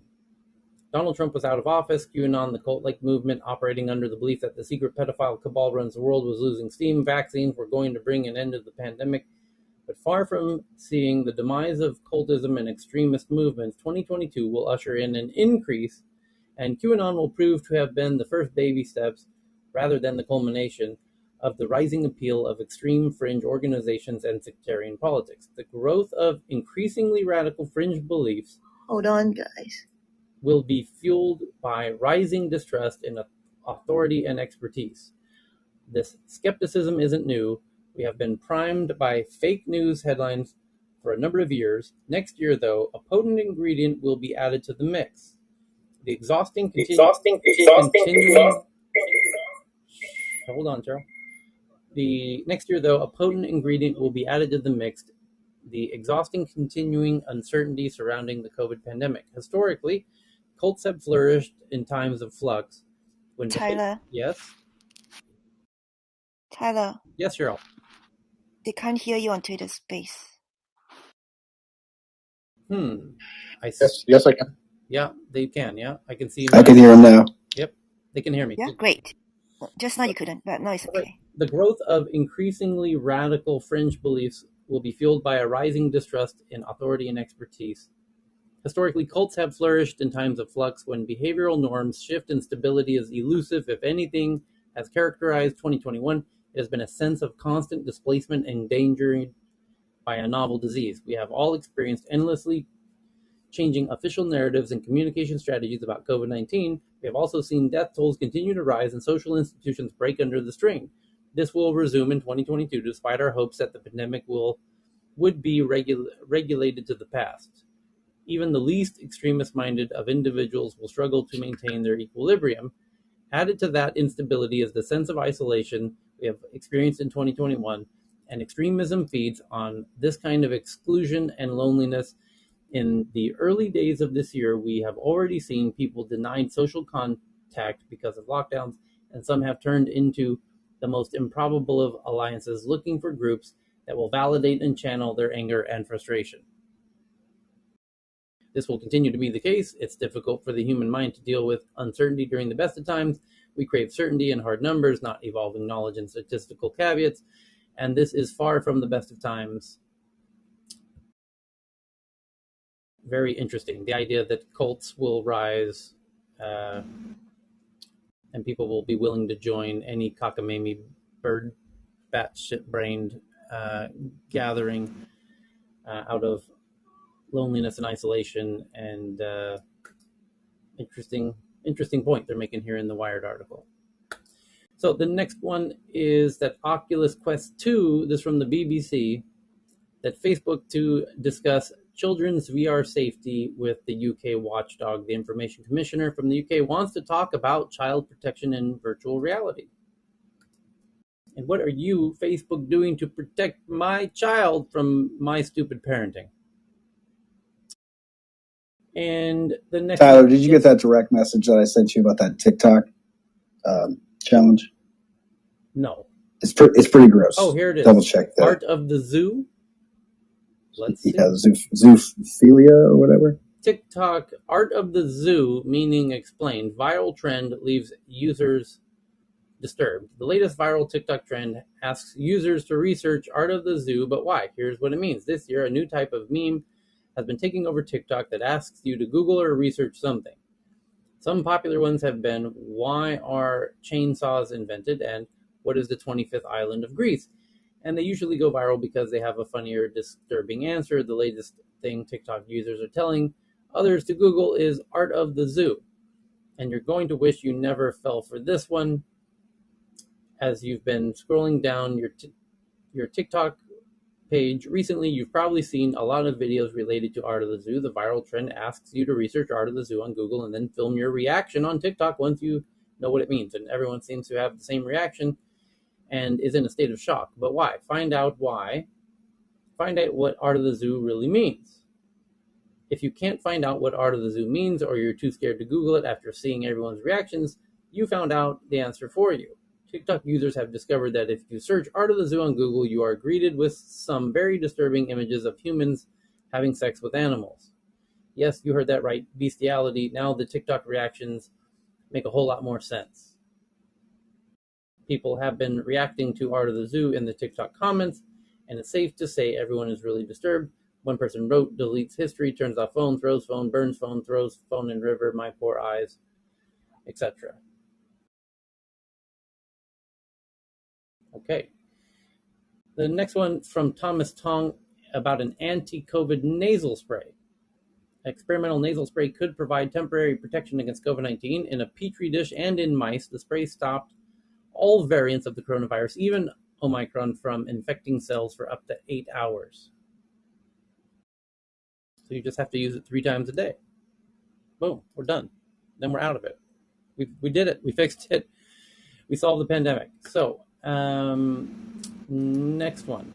Donald Trump was out of office. QAnon, the cult-like movement operating under the belief that the secret pedophile cabal runs the world, was losing steam. Vaccines were going to bring an end to the pandemic. But far from seeing the demise of cultism and extremist movements, 2022 will usher in an increase, and QAnon will prove to have been the first baby steps, rather than the culmination, of the rising appeal of extreme fringe organizations and sectarian politics. The growth of increasingly radical fringe beliefs Hold on, guys. will be fueled by rising distrust in authority and expertise. This skepticism isn't new. We have been primed by fake news headlines for a number of years. Next year, though, a potent ingredient will be added to the mix. The exhausting continuing. Hold on, Cheryl. The next year, though, a potent ingredient will be added to the mix: the exhausting continuing uncertainty surrounding the COVID pandemic. Historically, cults have flourished in times of flux. Tyler, Yes? Tyler, Yes, Cheryl. they can't hear you on Twitter Space. Yes, I can. Yeah, they can. Yeah, I can see. I can hear him now. Yep, they can hear me. Yeah, great. Just now you couldn't, but now it's okay. The growth of increasingly radical fringe beliefs will be fueled by a rising distrust in authority and expertise. Historically, cults have flourished in times of flux when behavioral norms shift and stability is elusive. If anything has characterized 2021, it has been a sense of constant displacement and danger by a novel disease. We have all experienced endlessly changing official narratives and communication strategies about COVID-19. We have also seen death tolls continue to rise and social institutions break under the strain. This will resume in 2022, despite our hopes that the pandemic would be regulated to the past. Even the least extremist-minded of individuals will struggle to maintain their equilibrium. Added to that instability is the sense of isolation we have experienced in 2021, and extremism feeds on this kind of exclusion and loneliness. In the early days of this year, we have already seen people denied social contact because of lockdowns, and some have turned into the most improbable of alliances, looking for groups that will validate and channel their anger and frustration. This will continue to be the case. It's difficult for the human mind to deal with uncertainty during the best of times. We crave certainty and hard numbers, not evolving knowledge and statistical caveats, and this is far from the best of times. very interesting. The idea that cults will rise and people will be willing to join any cockamamie bird batshit brained gathering out of loneliness and isolation, and interesting point they're making here in the Wired article. So the next one is that Oculus Quest 2, this from the BBC, that Facebook to discuss children's VR safety with the UK watchdog. The Information Commissioner from the UK wants to talk about child protection in virtual reality. And what are you, Facebook, doing to protect my child from my stupid parenting? And the next Tyler, did you get that direct message that I sent you about that TikTok challenge? No. It's pretty gross. Oh, here it is. Double check that. Art of the Zoo. Let's see. Yeah, zoophilia or whatever. TikTok Art of the Zoo, meaning explained. Viral trend leaves users disturbed. The latest viral TikTok trend asks users to research Art of the Zoo, but why? Here's what it means. This year, a new type of meme has been taking over TikTok that asks you to Google or research something. Some popular ones have been, why are chainsaws invented, and what is the 25th island of Greece? And they usually go viral because they have a funnier, disturbing answer. The latest thing TikTok users are telling others to Google is Art of the Zoo. And you're going to wish you never fell for this one. As you've been scrolling down your TikTok page recently, you've probably seen a lot of videos related to Art of the Zoo. The viral trend asks you to research Art of the Zoo on Google and then film your reaction on TikTok once you know what it means. And everyone seems to have the same reaction and is in a state of shock. But why? Find out why. Find out what Art of the Zoo really means. If you can't find out what Art of the Zoo means, or you're too scared to Google it after seeing everyone's reactions, you found out the answer for you. TikTok users have discovered that if you search Art of the Zoo on Google, you are greeted with some very disturbing images of humans having sex with animals. Yes, you heard that right, bestiality. Now the TikTok reactions make a whole lot more sense. People have been reacting to Art of the Zoo in the TikTok comments, and it's safe to say everyone is really disturbed. One person wrote, deletes history, turns off phone, throws phone, burns phone, throws phone in river, my poor eyes, etc. Okay. The next one from Thomas Tong about an anti-COVID nasal spray. Experimental nasal spray could provide temporary protection against COVID-19. In a petri dish and in mice, the spray stopped all variants of the coronavirus, even Omicron, from infecting cells for up to 8 hours. So you just have to use it 3 times a day. Boom, we're done. Then we're out of it. We did it. We fixed it. We solved the pandemic. So, next one.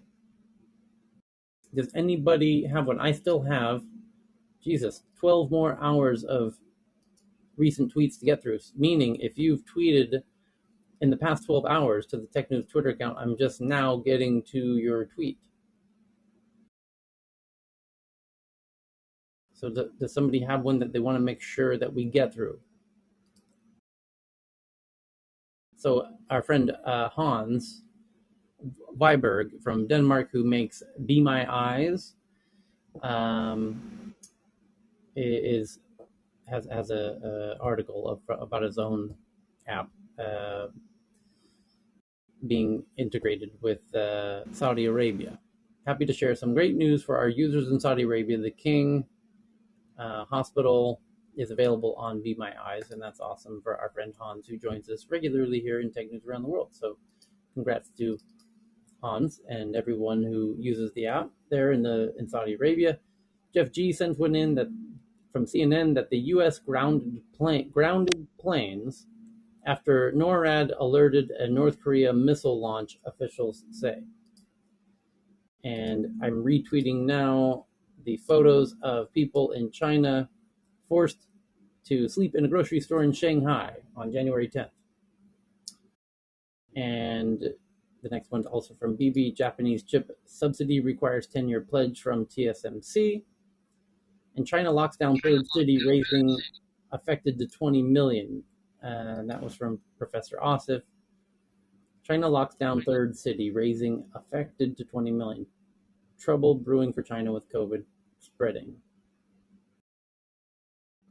Does anybody have one? I still have, 12 more hours of recent tweets to get through. Meaning, if you've tweeted in the past 12 hours to the Tech News Twitter account, I'm just now getting to your tweet. So does somebody have one that they want to make sure that we get through? So our friend Hans Viberg from Denmark, who makes Be My Eyes, has a article about his own app being integrated with Saudi Arabia. Happy to share some great news for our users in Saudi Arabia. The King Hospital is available on Be My Eyes, and that's awesome for our friend Hans, who joins us regularly here in Tech News Around the World. So congrats to Hans and everyone who uses the app there in Saudi Arabia. Jeff G sent one in that from CNN that the U.S. grounded planes after NORAD alerted a North Korea missile launch, officials say. And I'm retweeting now the photos of people in China forced to sleep in a grocery store in Shanghai on January 10th. And the next one's also from BB. Japanese chip subsidy requires 10-year pledge from TSMC. And China locks down third city, raising affected to 20 million. And that was from Professor Osif. China locks down third city, raising affected to 20 million. Trouble brewing for China with COVID spreading.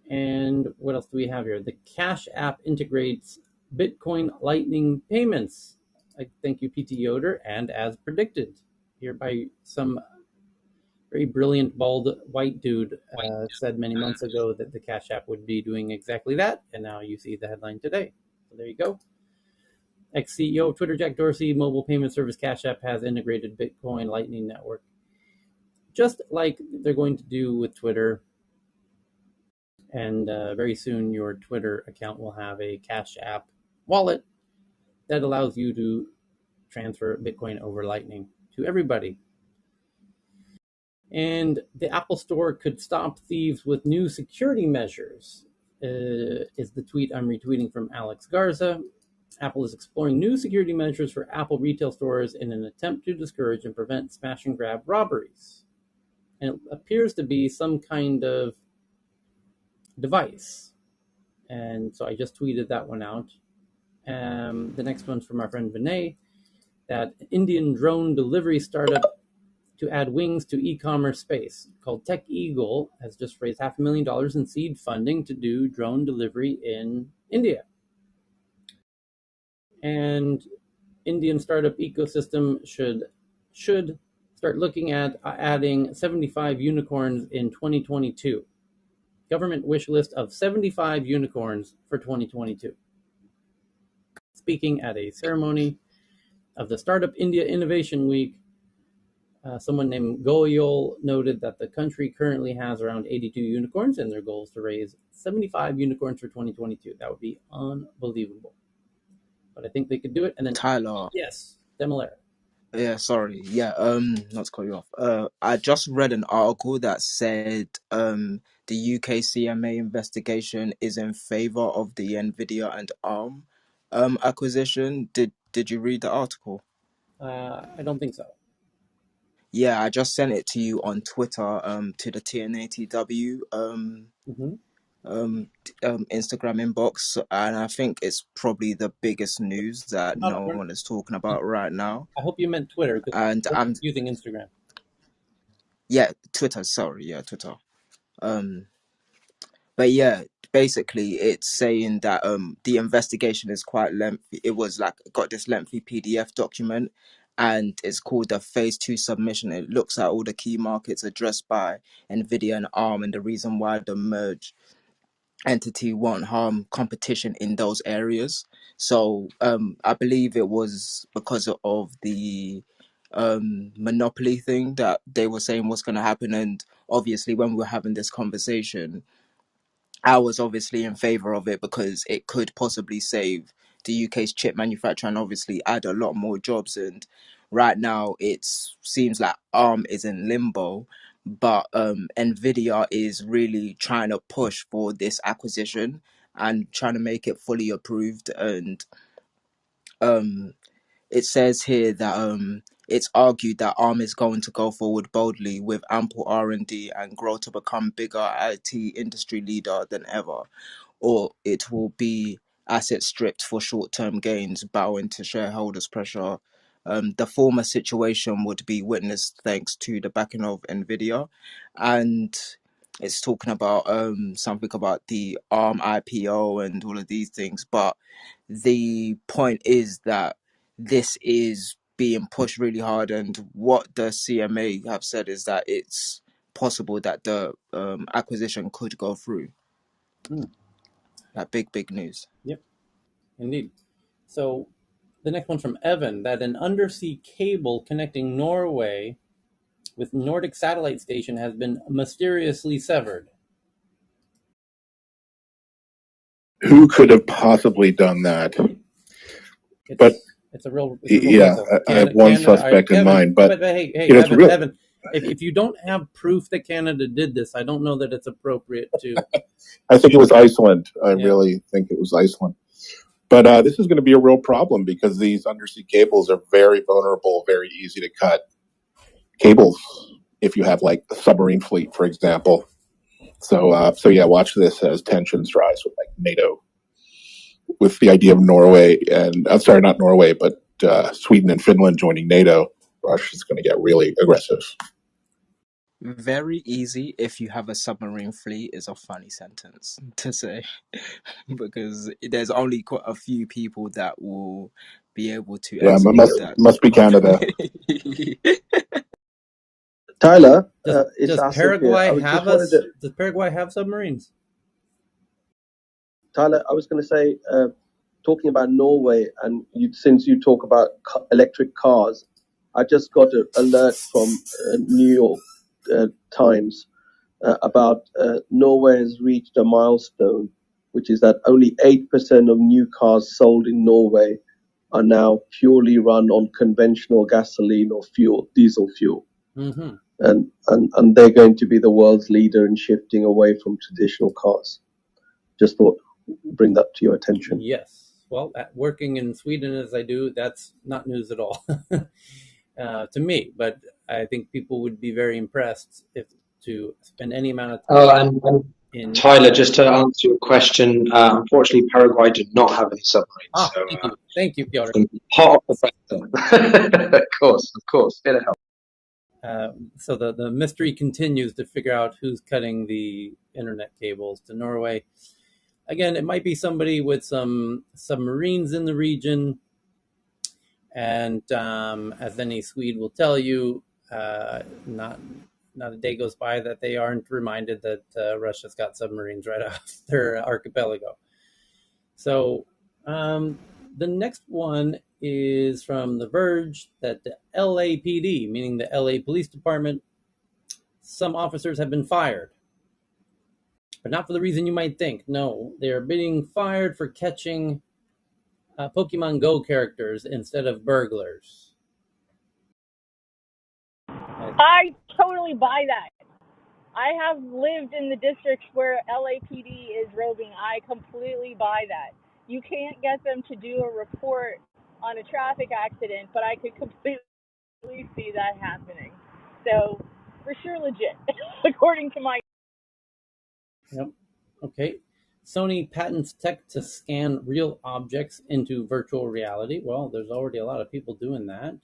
And what else do we have here? The Cash App integrates Bitcoin Lightning payments. Thank you, PT Yoder, and as predicted here by some very brilliant bald white dude said many months ago that the Cash App would be doing exactly that, and now you see the headline today. So there you go. Ex-CEO of Twitter, Jack Dorsey, mobile payment service Cash App has integrated Bitcoin Lightning Network, just like they're going to do with Twitter. And very soon your Twitter account will have a Cash App wallet that allows you to transfer Bitcoin over Lightning to everybody. And the Apple Store could stop thieves with new security measures, is the tweet I'm retweeting from Alex Garza. Apple is exploring new security measures for Apple retail stores in an attempt to discourage and prevent smash and grab robberies. And it appears to be some kind of device. And so I just tweeted that one out. The next one's from our friend Vinay, that Indian drone delivery startup to add wings to e-commerce space called Tech Eagle has just raised $500,000 in seed funding to do drone delivery in India. And Indian startup ecosystem should start looking at adding 75 unicorns in 2022. Government wish list of 75 unicorns for 2022. Speaking at a ceremony of the Startup India Innovation Week, someone named Goyal noted that the country currently has around 82 unicorns, and their goal is to raise 75 unicorns for 2022. That would be unbelievable. But I think they could do it. And then Tyler. Yes, Demolera. Yeah, sorry. Yeah, not to cut you off. I just read an article that said the UK CMA investigation is in favor of the Nvidia and ARM acquisition. Did you read the article? I don't think so. Yeah, I just sent it to you on Twitter, to the TNATW Instagram inbox, and I think it's probably the biggest news that no one is talking about right now. I hope you meant Twitter, because And I'm using Instagram. Yeah, Twitter. Sorry, yeah, Twitter. But yeah, basically, it's saying that the investigation is quite lengthy. It was like got this lengthy PDF document, and it's called the Phase 2 submission. It looks at all the key markets addressed by Nvidia and ARM and the reason why the merge entity won't harm competition in those areas. So I believe it was because of the monopoly thing that they were saying was going to happen. And obviously, when we were having this conversation, I was obviously in favor of it because it could possibly save the UK's chip manufacturer and obviously add a lot more jobs. And right now, it seems like ARM is in limbo, but Nvidia is really trying to push for this acquisition and trying to make it fully approved. And it says here that it's argued that ARM is going to go forward boldly with ample R&D and grow to become bigger IT industry leader than ever, or it will be asset stripped for short-term gains, bowing to shareholders' pressure. The former situation would be witnessed thanks to the backing of Nvidia, and it's talking about something about the ARM IPO and all of these things. But the point is that this is being pushed really hard, and what the CMA have said is that it's possible that the acquisition could go through. That big news. Yep, indeed. So the next one from Evan, that an undersea cable connecting Norway with Nordic satellite station has been mysteriously severed. Who could have possibly done that? But it's a real yeah, puzzle. I have one suspect in mind, but hey, you know, it's real. Evan, if you don't have proof that Canada did this, I don't know that it's appropriate to. I think it was Iceland. I really think it was Iceland. But this is going to be a real problem because these undersea cables are very vulnerable, very easy to cut cables if you have like a submarine fleet, for example. So yeah, watch this as tensions rise with like NATO, with the idea of Norway and I'm sorry, not Norway, but Sweden and Finland joining NATO. Russia's going to get really aggressive. Very easy if you have a submarine fleet is a funny sentence to say because there's only quite a few people that will be able to Yeah, execute that must be Canada. properly. Tyler, it's Does Asif here. Paraguay have us? Does Paraguay have submarines? Tyler, I was going to say, talking about Norway, and since you talk about electric cars, I just got an alert from New York Times about Norway has reached a milestone, which is that only 8% of new cars sold in Norway are now purely run on conventional gasoline or diesel fuel. Mm-hmm. And they're going to be the world's leader in shifting away from traditional cars. Just thought bring that to your attention. Yes. Well, working in Sweden as I do, that's not news at all to me. But I think people would be very impressed if to spend any amount of Oh, time and in. Tyler, just to answer your question, unfortunately, Paraguay did not have any submarines. So, Thank you, Piotr. hot off the presser. Of course, it'll help. So the mystery continues to figure out who's cutting the internet cables to Norway. Again, it might be somebody with some submarines in the region. And as any Swede will tell you, not a day goes by that they aren't reminded that Russia's got submarines right off their archipelago. So the next one is from The Verge that the LAPD, meaning the LA Police Department, some officers have been fired. But not for the reason you might think. No, they are being fired for catching Pokemon Go characters instead of burglars. I totally buy that. I have lived in the districts where LAPD is roving. I completely buy that. You can't get them to do a report on a traffic accident, but I could completely see that happening. So, for sure, legit, according to my. Yep. Okay. Sony patents tech to scan real objects into virtual reality. Well, there's already a lot of people doing that.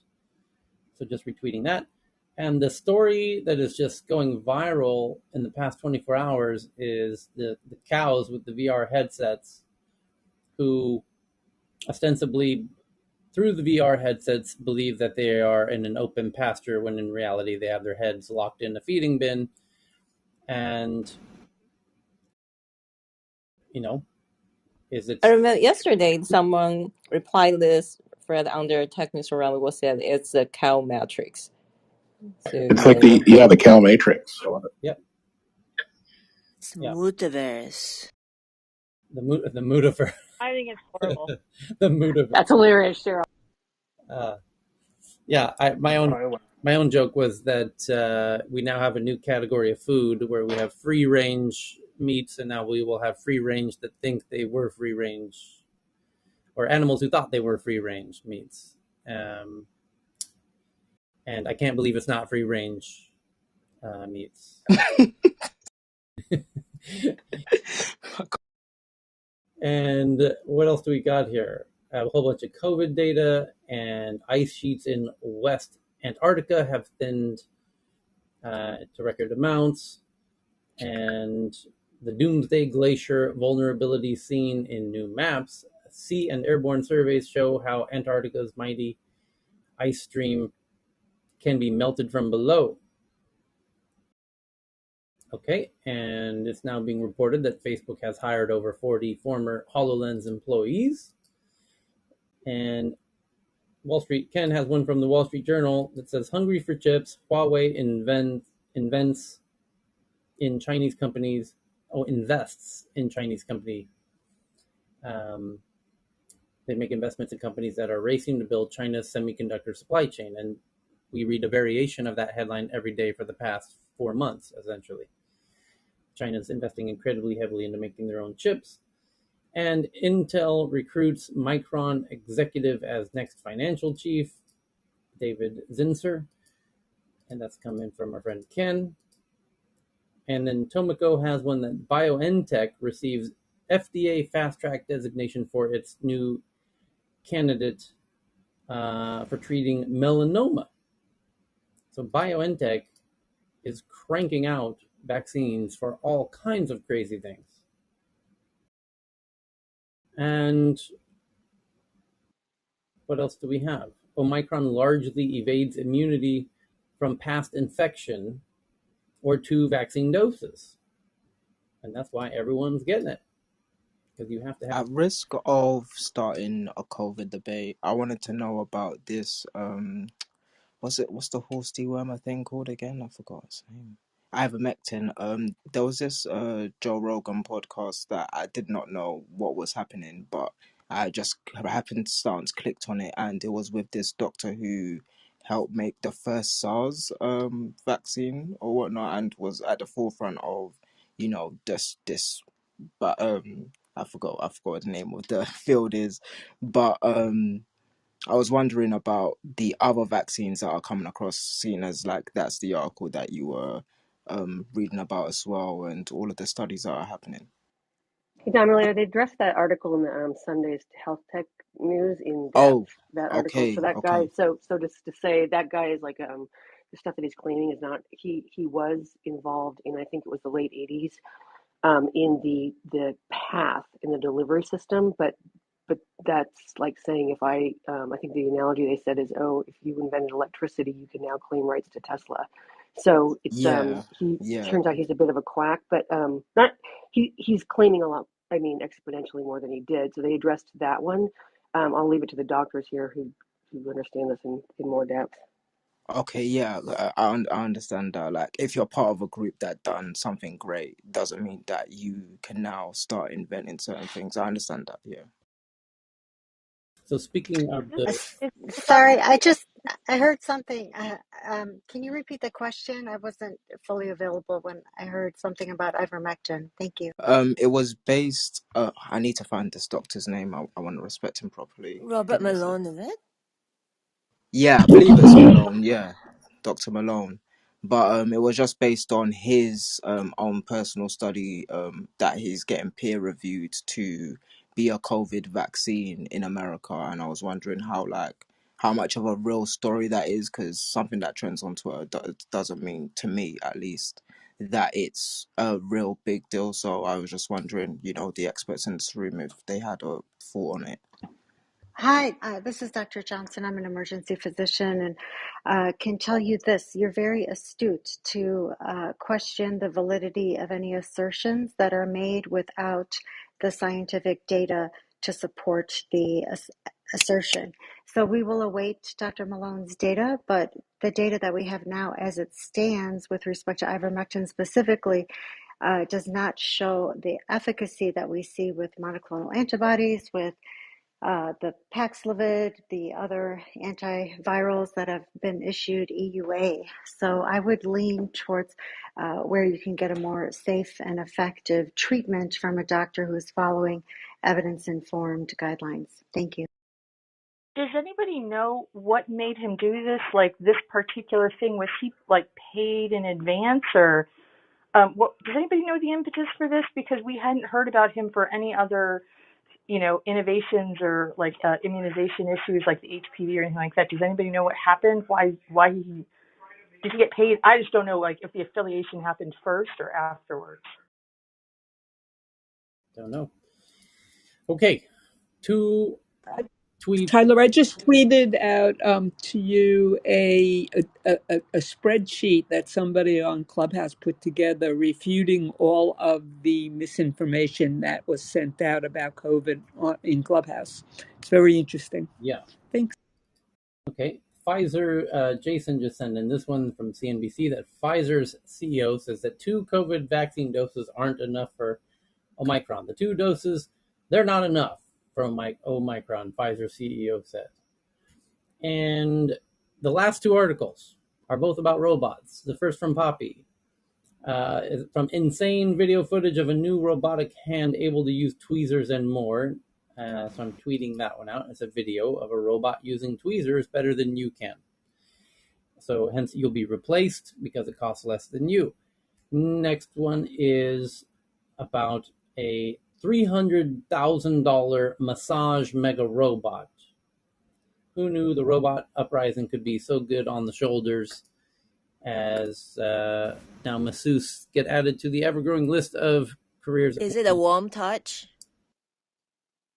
So just retweeting that. And the story that is just going viral in the past 24 hours is the cows with the VR headsets who ostensibly, through the VR headsets, believe that they are in an open pasture when in reality they have their heads locked in a feeding bin. And, I remember yesterday someone replied this thread under Technical Rally said it's a cow matrix. So it's like the cow matrix. Yep. It's Moodiverse. The Moodiverse. I think it's horrible. The Moodiverse. That's hilarious, Cheryl. Yeah, my own joke was that we now have a new category of food where we have free range meats, and now we will have free range that think they were free range, or animals who thought they were free range meats. And I can't believe it's not free range meats. And what else do we got here? A whole bunch of COVID data, and ice sheets in West Antarctica have thinned to record amounts, and the Doomsday Glacier vulnerability seen in new maps. Sea and airborne surveys show how Antarctica's mighty ice stream can be melted from below. Okay, and it's now being reported that Facebook has hired over 40 former HoloLens employees. And Wall Street, Ken has one from the Wall Street Journal that says, hungry for chips, Huawei invests in Chinese company. They make investments in companies that are racing to build China's semiconductor supply chain. And we read a variation of that headline every day for the past 4 months, essentially. China's investing incredibly heavily into making their own chips. And Intel recruits Micron executive as next financial chief, David Zinsser. And that's coming from our friend Ken. And then Tomoko has one that BioNTech receives FDA fast track designation for its new candidate for treating melanoma. So BioNTech is cranking out vaccines for all kinds of crazy things. And what else do we have? Omicron largely evades immunity from past infection or 2 vaccine doses. And that's why everyone's getting it. Because you have to have. At risk of starting a COVID debate, I wanted to know about this. What's the horse dewormer thing called again? I forgot its name. Ivermectin. There was this Joe Rogan podcast that I did not know what was happening, but I just happenstance clicked on it, and it was with this doctor who helped make the first SARS vaccine or whatnot, and was at the forefront of, this. But I forgot what the name of the field is, but I was wondering about the other vaccines that are coming across, seeing as like that's the article that you were reading about as well, and all of the studies that are happening. Hey, Dom, they addressed that article in the Sunday's Health Tech News in depth. Oh, That article. So okay, that guy. okay. So just to say that guy is like the stuff that he's claiming is not. He was involved in, I think it was the late '80s, in the path in the delivery system, but that's like saying if I think the analogy they said is, oh, if you invented electricity, you can now claim rights to Tesla. So it's Yeah, he yeah. turns out he's a bit of a quack, but not he's claiming a lot. I mean, exponentially more than he did. So they addressed that one. I'll leave it to the doctors here who understand this in more depth. Okay, yeah, I understand that. Like, if you're part of a group that done something great, doesn't mean that you can now start inventing certain things. I understand that, yeah. So speaking of the. Sorry, I heard something. Can you repeat the question? I wasn't fully available when I heard something about ivermectin. Thank you. It was based. I need to find this doctor's name. I want to respect him properly. Robert Give me a sec. Malone, is it? Yeah, I believe it's Malone. Yeah, Dr. Malone. But it was just based on his own personal study that he's getting peer reviewed to be a COVID vaccine in America, and I was wondering how much of a real story that is, because something that trends on Twitter doesn't mean, to me at least, that it's a real big deal. So I was just wondering, the experts in this room, if they had a thought on it. Hi, this is Dr. Johnson. I'm an emergency physician and can tell you this. You're very astute to question the validity of any assertions that are made without the scientific data to support the assertion. So we will await Dr. Malone's data, but the data that we have now as it stands with respect to ivermectin specifically does not show the efficacy that we see with monoclonal antibodies, with the Paxlovid, the other antivirals that have been issued EUA. So I would lean towards where you can get a more safe and effective treatment from a doctor who is following evidence-informed guidelines. Thank you. Does anybody know what made him do this? Like this particular thing, was he like paid in advance, or what? Does anybody know the impetus for this? Because we hadn't heard about him for any other, innovations or like immunization issues like the HPV or anything like that. Does anybody know what happened? Why he did he get paid? I just don't know, like if the affiliation happened first or afterwards. Don't know. Okay, 2 tweets. Tyler, I just tweeted out to you a spreadsheet that somebody on Clubhouse put together refuting all of the misinformation that was sent out about COVID in Clubhouse. It's very interesting. Yeah. Thanks. Okay. Pfizer, Jason just sent in this one from CNBC that Pfizer's CEO says that 2 COVID vaccine doses aren't enough for Omicron. The 2 doses, they're not enough for Omicron, Pfizer CEO said. And the last 2 articles are both about robots. The first from Poppy, is from insane video footage of a new robotic hand able to use tweezers and more. So I'm tweeting that one out. It's a video of a robot using tweezers better than you can. So hence you'll be replaced because it costs less than you. Next one is about a $300,000 massage mega robot. Who knew the robot uprising could be so good on the shoulders? as now masseuse get added to the ever-growing list of careers. Is it a warm touch?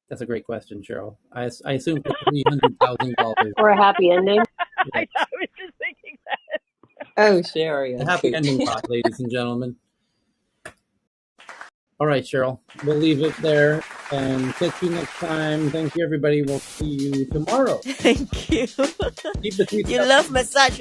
That's a great question, Cheryl. I assume for $300,000. Or a happy ending. Yeah. I was just thinking that. Oh, Sherry, A I happy see. ending thought, ladies and gentlemen. All right, Cheryl, we'll leave it there and catch you next time. Thank you, everybody. We'll see you tomorrow. Thank you. Keep the tweets You coming. love massage.